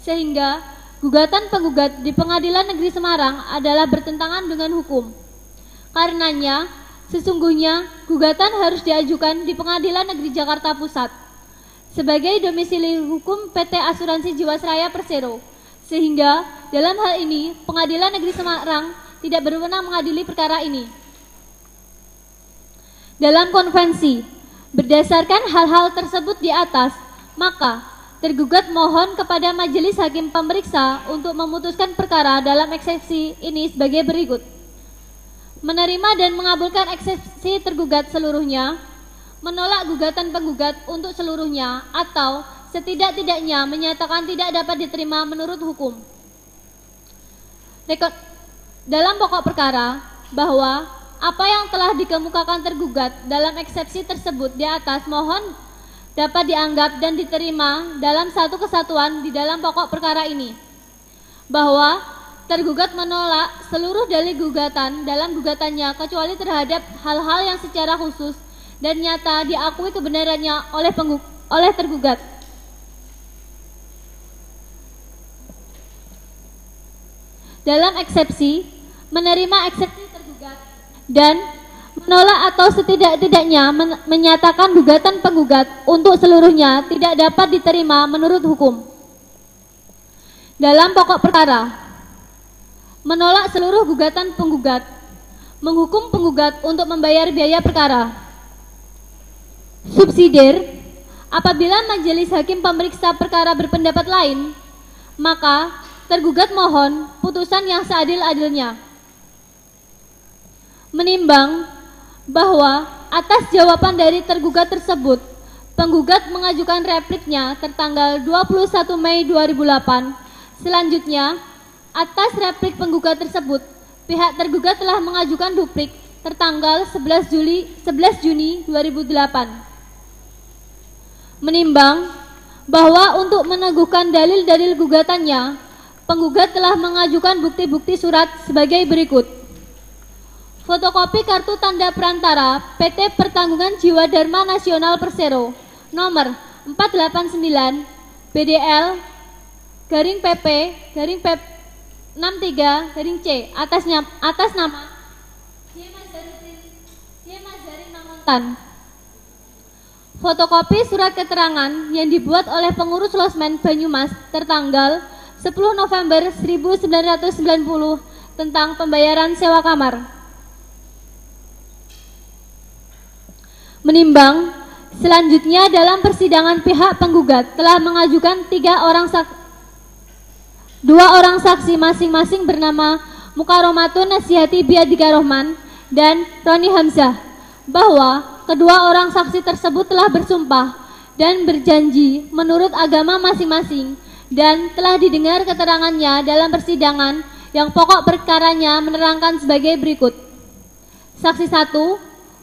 sehingga gugatan penggugat di Pengadilan Negeri Semarang adalah bertentangan dengan hukum. Karenanya, sesungguhnya gugatan harus diajukan di Pengadilan Negeri Jakarta Pusat sebagai domisili hukum PT Asuransi Jiwasraya Persero, sehingga dalam hal ini Pengadilan Negeri Semarang tidak berwenang mengadili perkara ini. Dalam konvensi, berdasarkan hal-hal tersebut di atas, maka tergugat mohon kepada majelis hakim pemeriksa untuk memutuskan perkara dalam eksepsi ini sebagai berikut. Menerima dan mengabulkan eksepsi tergugat seluruhnya, menolak gugatan penggugat untuk seluruhnya, atau setidak-tidaknya menyatakan tidak dapat diterima menurut hukum. Dalam pokok perkara, bahwa apa yang telah dikemukakan tergugat dalam eksepsi tersebut di atas mohon dapat dianggap dan diterima dalam satu kesatuan di dalam pokok perkara ini, bahwa tergugat menolak seluruh dalil gugatan dalam gugatannya kecuali terhadap hal-hal yang secara khusus dan nyata diakui kebenarannya oleh tergugat. Dalam eksepsi, menerima eksepsi tergugat dan menolak atau setidak-tidaknya menyatakan gugatan penggugat untuk seluruhnya tidak dapat diterima menurut hukum. Dalam pokok perkara, menolak seluruh gugatan penggugat, menghukum penggugat untuk membayar biaya perkara. Subsidiar, apabila majelis hakim pemeriksa perkara berpendapat lain, maka tergugat mohon putusan yang seadil-adilnya. Menimbang bahwa atas jawaban dari tergugat tersebut, penggugat mengajukan repliknya tertanggal 21 Mei 2008. Selanjutnya, atas replik penggugat tersebut, pihak tergugat telah mengajukan duplik tertanggal 11 Juni 2008. Menimbang bahwa untuk meneguhkan dalil-dalil gugatannya, penggugat telah mengajukan bukti-bukti surat sebagai berikut. Fotokopi kartu tanda perantara PT Pertanggungan Jiwa Dharma Nasional Persero nomor 489 BDL garing PP garing PP 63 garing C atas nama J. Mazarin Manguntan. Fotokopi surat keterangan yang dibuat oleh pengurus Losmen Banyumas tertanggal 10 November 1990 tentang pembayaran sewa kamar. Menimbang, selanjutnya dalam persidangan pihak penggugat telah mengajukan 2 orang saksi masing-masing bernama Mukaromatun Nasihati Biadika Rohman dan Roni Hamzah, bahwa kedua orang saksi tersebut telah bersumpah dan berjanji menurut agama masing-masing dan telah didengar keterangannya dalam persidangan yang pokok perkaranya menerangkan sebagai berikut. Saksi 1,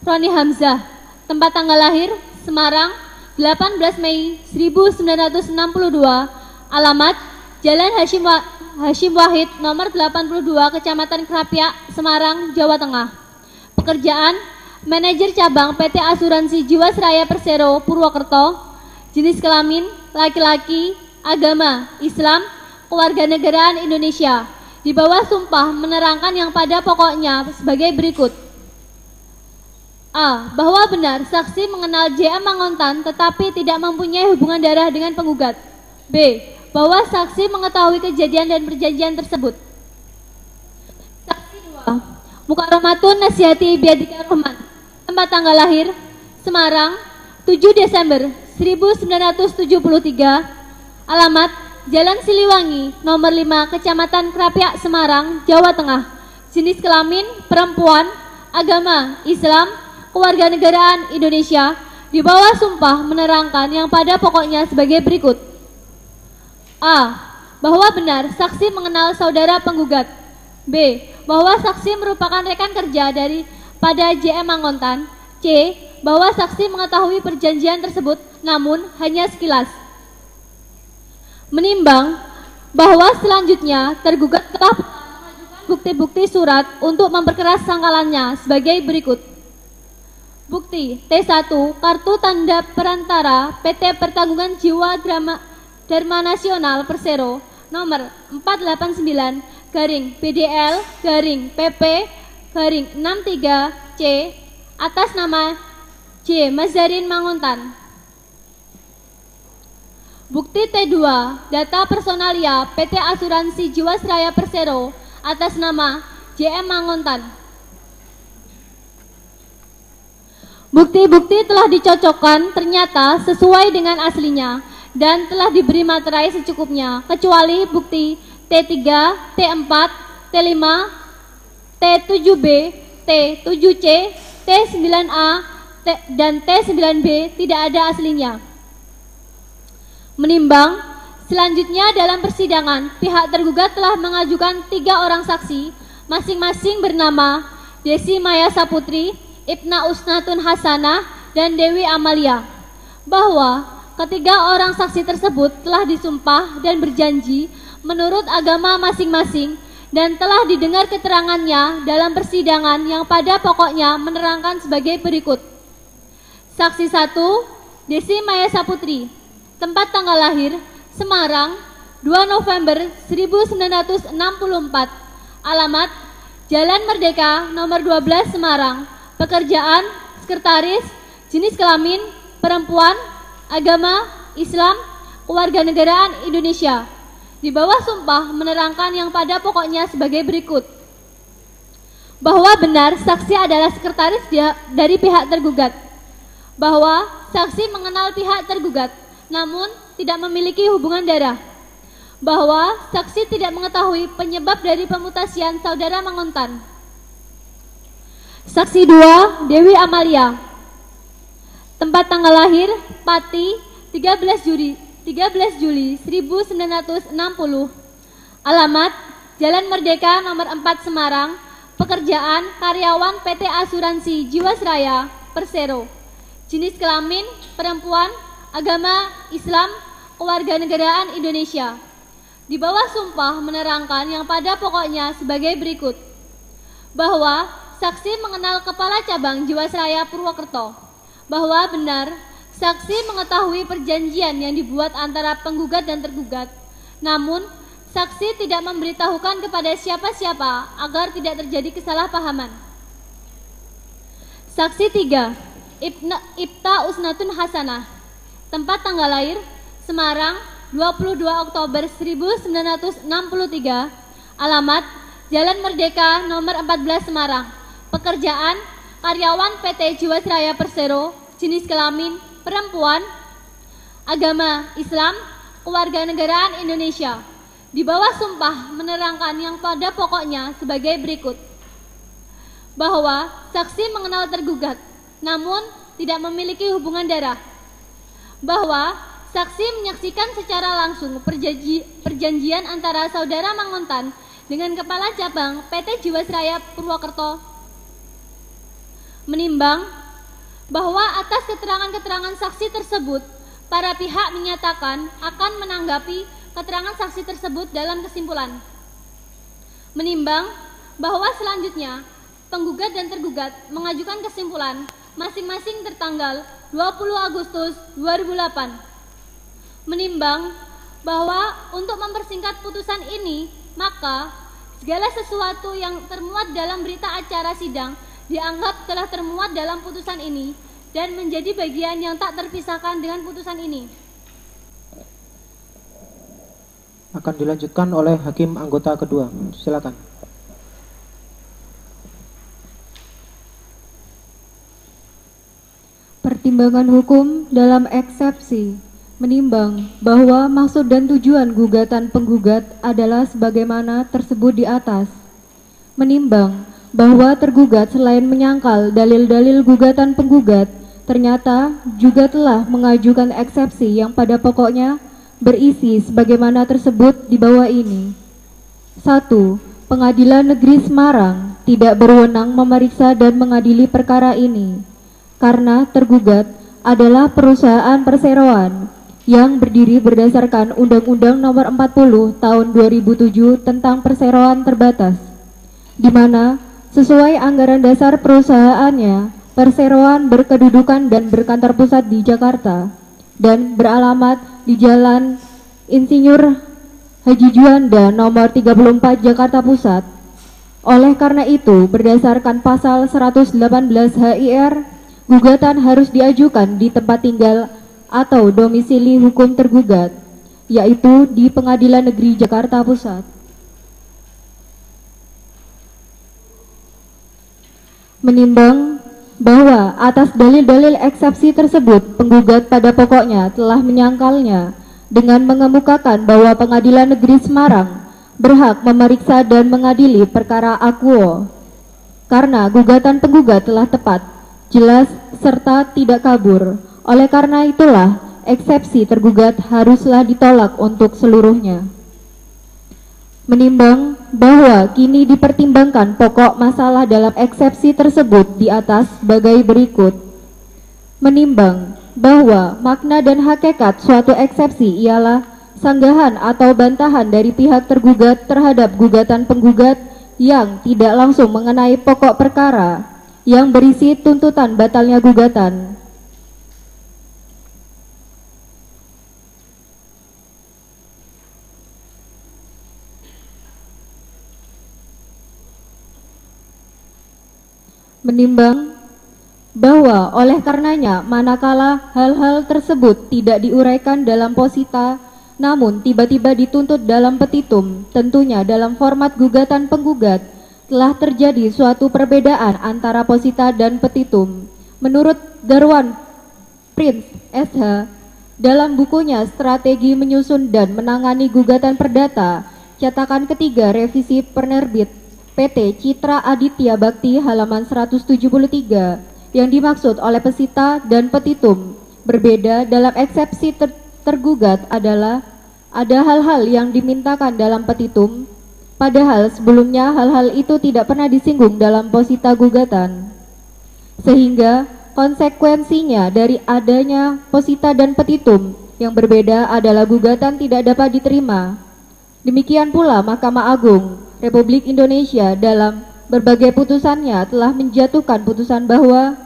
Roni Hamzah. Tempat tanggal lahir, Semarang, 18 Mei 1962, alamat Jalan Hashim Wahid, nomor 82, Kecamatan Krapyak, Semarang, Jawa Tengah. Pekerjaan, manajer cabang PT Asuransi Jiwasraya Persero, Purwokerto. Jenis kelamin, laki-laki. Agama, Islam. Kewarganegaraan Indonesia. Di bawah sumpah menerangkan yang pada pokoknya sebagai berikut. A. Bahwa benar saksi mengenal J.M. Manguntan tetapi tidak mempunyai hubungan darah dengan penggugat. B. Bahwa saksi mengetahui kejadian dan perjanjian tersebut. Saksi 2. Mukaromatun Nasihati Biadika Rohman. Tempat tanggal lahir, Semarang, 7 Desember 1973. Alamat Jalan Siliwangi, nomor 5, Kecamatan Krapyak, Semarang, Jawa Tengah. Jenis kelamin, perempuan. Agama, Islam. Kewarganegaraan Indonesia. Di bawah sumpah menerangkan yang pada pokoknya sebagai berikut. A. Bahwa benar saksi mengenal saudara penggugat. B. Bahwa saksi merupakan rekan kerja pada J.M. Manguntan. C. Bahwa saksi mengetahui perjanjian tersebut namun hanya sekilas. Menimbang bahwa selanjutnya tergugat telah mengajukan bukti-bukti surat untuk memperkeras sangkalannya sebagai berikut. Bukti T1 Kartu Tanda Perantara PT Pertanggungan Jiwa Dharma Nasional Persero nomor 489 garing BDL garing PP garing 63 C atas nama J. Mazarin Manguntan. Bukti T2 Data Personalia PT Asuransi Jiwasraya Persero atas nama J.M. Manguntan. Bukti-bukti telah dicocokkan ternyata sesuai dengan aslinya dan telah diberi materai secukupnya, kecuali bukti T3, T4, T5, T7B, T7C, T9A, dan T9B tidak ada aslinya. Menimbang, selanjutnya dalam persidangan, pihak tergugat telah mengajukan 3 orang saksi, masing-masing bernama Desi Maya Saputri, Ibna Usnatun Hasanah, dan Dewi Amalia, bahwa ketiga orang saksi tersebut telah disumpah dan berjanji menurut agama masing-masing dan telah didengar keterangannya dalam persidangan yang pada pokoknya menerangkan sebagai berikut. Saksi 1, Desi Maya Saputri. Tempat tanggal lahir, Semarang, 2 November 1964. Alamat, Jalan Merdeka, nomor 12, Semarang. Pekerjaan, sekretaris. Jenis kelamin, perempuan. Agama, Islam. Kewarganegaraan Indonesia. Di bawah sumpah menerangkan yang pada pokoknya sebagai berikut. Bahwa benar saksi adalah sekretaris dari pihak tergugat. Bahwa saksi mengenal pihak tergugat, namun tidak memiliki hubungan darah. Bahwa saksi tidak mengetahui penyebab dari pemutasian saudara Manguntan. Saksi 2, Dewi Amalia. Tempat tanggal lahir, Pati, 13 Juli 1960. Alamat, Jalan Merdeka nomor 4 Semarang. pekerjaan karyawan PT Asuransi Jiwasraya Persero, jenis kelamin perempuan, agama Islam, kewarganegaraan Indonesia. Di bawah sumpah menerangkan yang pada pokoknya sebagai berikut, bahwa saksi mengenal Kepala Cabang Jiwasraya Purwokerto, bahwa benar saksi mengetahui perjanjian yang dibuat antara penggugat dan tergugat, namun saksi tidak memberitahukan kepada siapa-siapa agar tidak terjadi kesalahpahaman. Saksi 3, Ibta Usnatun Hasanah, tempat tanggal lahir Semarang 22 Oktober 1963, alamat Jalan Merdeka nomor 14 Semarang, pekerjaan karyawan PT Jiwasraya Persero, jenis kelamin perempuan, agama Islam, kewarganegaraan Indonesia. Di bawah sumpah menerangkan yang pada pokoknya sebagai berikut, bahwa saksi mengenal tergugat namun tidak memiliki hubungan darah, bahwa saksi menyaksikan secara langsung perjanjian antara saudara Manguntan dengan Kepala Cabang PT Jiwasraya Purwokerto, menimbang bahwa atas keterangan-keterangan saksi tersebut, para pihak menyatakan akan menanggapi keterangan saksi tersebut dalam kesimpulan. Menimbang bahwa selanjutnya penggugat dan tergugat mengajukan kesimpulan masing-masing tertanggal 20 Agustus 2008. Menimbang bahwa untuk mempersingkat putusan ini, maka segala sesuatu yang termuat dalam berita acara sidang dianggap telah termuat dalam putusan ini dan menjadi bagian yang tak terpisahkan dengan putusan ini. Akan dilanjutkan oleh hakim anggota kedua. Silakan. Pertimbangan hukum dalam eksepsi menimbang bahwa maksud dan tujuan gugatan penggugat adalah sebagaimana tersebut di atas. Menimbang bahwa tergugat selain menyangkal dalil-dalil gugatan penggugat, ternyata juga telah mengajukan eksepsi yang pada pokoknya berisi sebagaimana tersebut di bawah ini. 1. Pengadilan Negeri Semarang tidak berwenang memeriksa dan mengadili perkara ini, karena tergugat adalah perusahaan perseroan yang berdiri berdasarkan Undang-Undang Nomor 40 Tahun 2007 tentang perseroan terbatas, di mana sesuai anggaran dasar perusahaannya, perseroan berkedudukan dan berkantor pusat di Jakarta dan beralamat di Jalan Insinyur Haji Juanda nomor 34 Jakarta Pusat. Oleh karena itu, berdasarkan pasal 118 HIR, gugatan harus diajukan di tempat tinggal atau domisili hukum tergugat, yaitu di Pengadilan Negeri Jakarta Pusat. Menimbang bahwa atas dalil-dalil eksepsi tersebut, penggugat pada pokoknya telah menyangkalnya dengan mengemukakan bahwa Pengadilan Negeri Semarang berhak memeriksa dan mengadili perkara akuo, karena gugatan penggugat telah tepat, jelas, serta tidak kabur. Oleh karena itulah, eksepsi tergugat haruslah ditolak untuk seluruhnya. Menimbang bahwa kini dipertimbangkan pokok masalah dalam eksepsi tersebut di atas sebagai berikut. Menimbang bahwa makna dan hakikat suatu eksepsi ialah sanggahan atau bantahan dari pihak tergugat terhadap gugatan penggugat yang tidak langsung mengenai pokok perkara yang berisi tuntutan batalnya gugatan. Menimbang bahwa oleh karenanya manakala hal-hal tersebut tidak diuraikan dalam posita namun tiba-tiba dituntut dalam petitum, tentunya dalam format gugatan penggugat, telah terjadi suatu perbedaan antara posita dan petitum. Menurut Darwan Prince SH dalam bukunya Strategi Menyusun dan Menangani Gugatan Perdata, cetakan ketiga revisi penerbit PT Citra Aditya Bakti halaman 173, yang dimaksud oleh pesita dan petitum berbeda dalam eksepsi tergugat adalah ada hal-hal yang dimintakan dalam petitum Padahal sebelumnya hal-hal itu tidak pernah disinggung dalam posita gugatan. Sehingga konsekuensinya dari adanya posita dan petitum yang berbeda adalah gugatan tidak dapat diterima. Demikian pula Mahkamah Agung Republik Indonesia dalam berbagai putusannya telah menjatuhkan putusan bahwa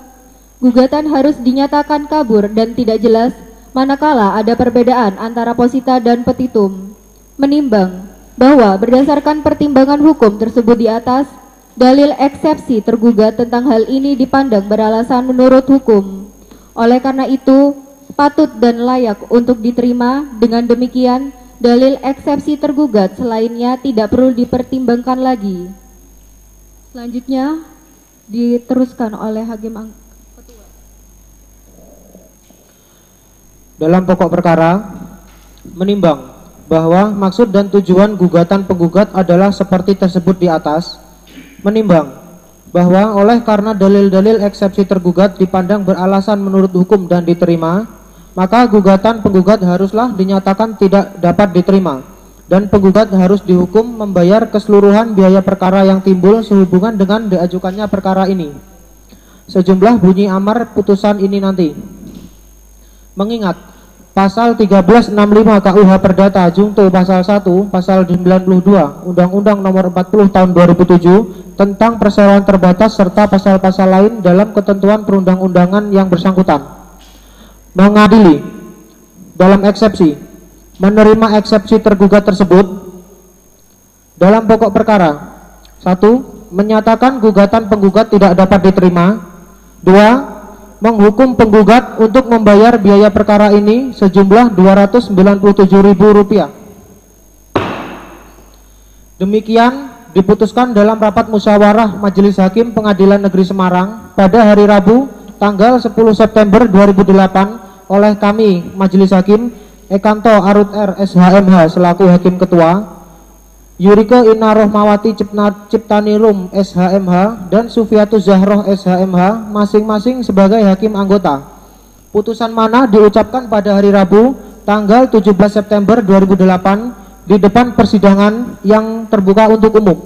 gugatan harus dinyatakan kabur dan tidak jelas manakala ada perbedaan antara posita dan petitum. Menimbang bahwa berdasarkan pertimbangan hukum tersebut di atas, dalil eksepsi tergugat tentang hal ini dipandang beralasan menurut hukum. Oleh karena itu, patut dan layak untuk diterima. Dengan demikian, dalil eksepsi tergugat selainnya tidak perlu dipertimbangkan lagi. Selanjutnya, diteruskan oleh Hakim Ketua. Dalam pokok perkara, menimbang bahwa maksud dan tujuan gugatan penggugat adalah seperti tersebut di atas. Menimbang bahwa oleh karena dalil-dalil eksepsi tergugat dipandang beralasan menurut hukum dan diterima, maka gugatan penggugat haruslah dinyatakan tidak dapat diterima dan penggugat harus dihukum membayar keseluruhan biaya perkara yang timbul sehubungan dengan diajukannya perkara ini. Sejumlah bunyi amar putusan ini nanti. Mengingat Pasal 1365 KUH Perdata Junto Pasal 1, Pasal 92 Undang-Undang Nomor 40 Tahun 2007 tentang perseroan terbatas serta pasal-pasal lain dalam ketentuan perundang-undangan yang bersangkutan. Mengadili dalam eksepsi, menerima eksepsi tergugat tersebut dalam pokok perkara. 1. Menyatakan gugatan penggugat tidak dapat diterima. 2. Menghukum penggugat untuk membayar biaya perkara ini sejumlah Rp297.000. Demikian diputuskan dalam rapat musyawarah Majelis Hakim Pengadilan Negeri Semarang pada hari Rabu tanggal 10 September 2008 oleh kami Majelis Hakim Ekanto Arut R. SHMH selaku Hakim Ketua, Yurike Ina Rohmawati Ciptanirum SHMH dan Sufiatus Zahroh SHMH masing-masing sebagai hakim anggota. Putusan mana diucapkan pada hari Rabu tanggal 17 September 2008 di depan persidangan yang terbuka untuk umum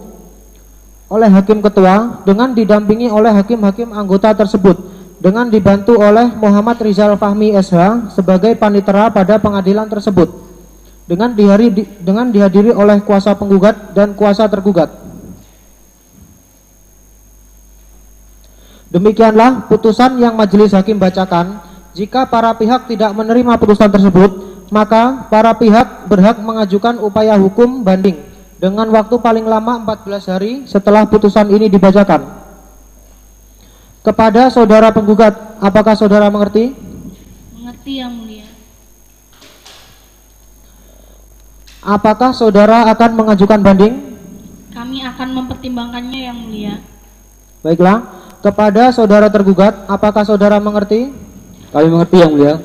oleh Hakim Ketua dengan didampingi oleh hakim-hakim anggota tersebut dengan dibantu oleh Muhammad Rizal Fahmi SH sebagai panitera pada pengadilan tersebut. Dengan dihadiri oleh kuasa penggugat dan kuasa tergugat. Demikianlah putusan yang majelis hakim bacakan. Jika para pihak tidak menerima putusan tersebut, maka para pihak berhak mengajukan upaya hukum banding dengan waktu paling lama 14 hari setelah putusan ini dibacakan. Kepada saudara penggugat, apakah saudara mengerti? Mengerti, Yang Mulia. Apakah saudara akan mengajukan banding? Kami akan mempertimbangkannya, Yang Mulia. Baiklah, kepada saudara tergugat, apakah saudara mengerti? Kami mengerti, Yang Mulia.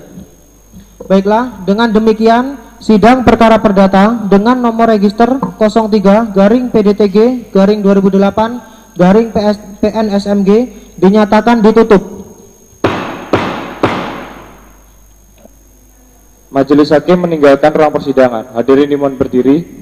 Baiklah, dengan demikian sidang perkara perdata dengan nomor register 03-PDTG-2008-PNSMG dinyatakan ditutup. Majelis Hakim meninggalkan ruang persidangan. Hadirin dimohon berdiri.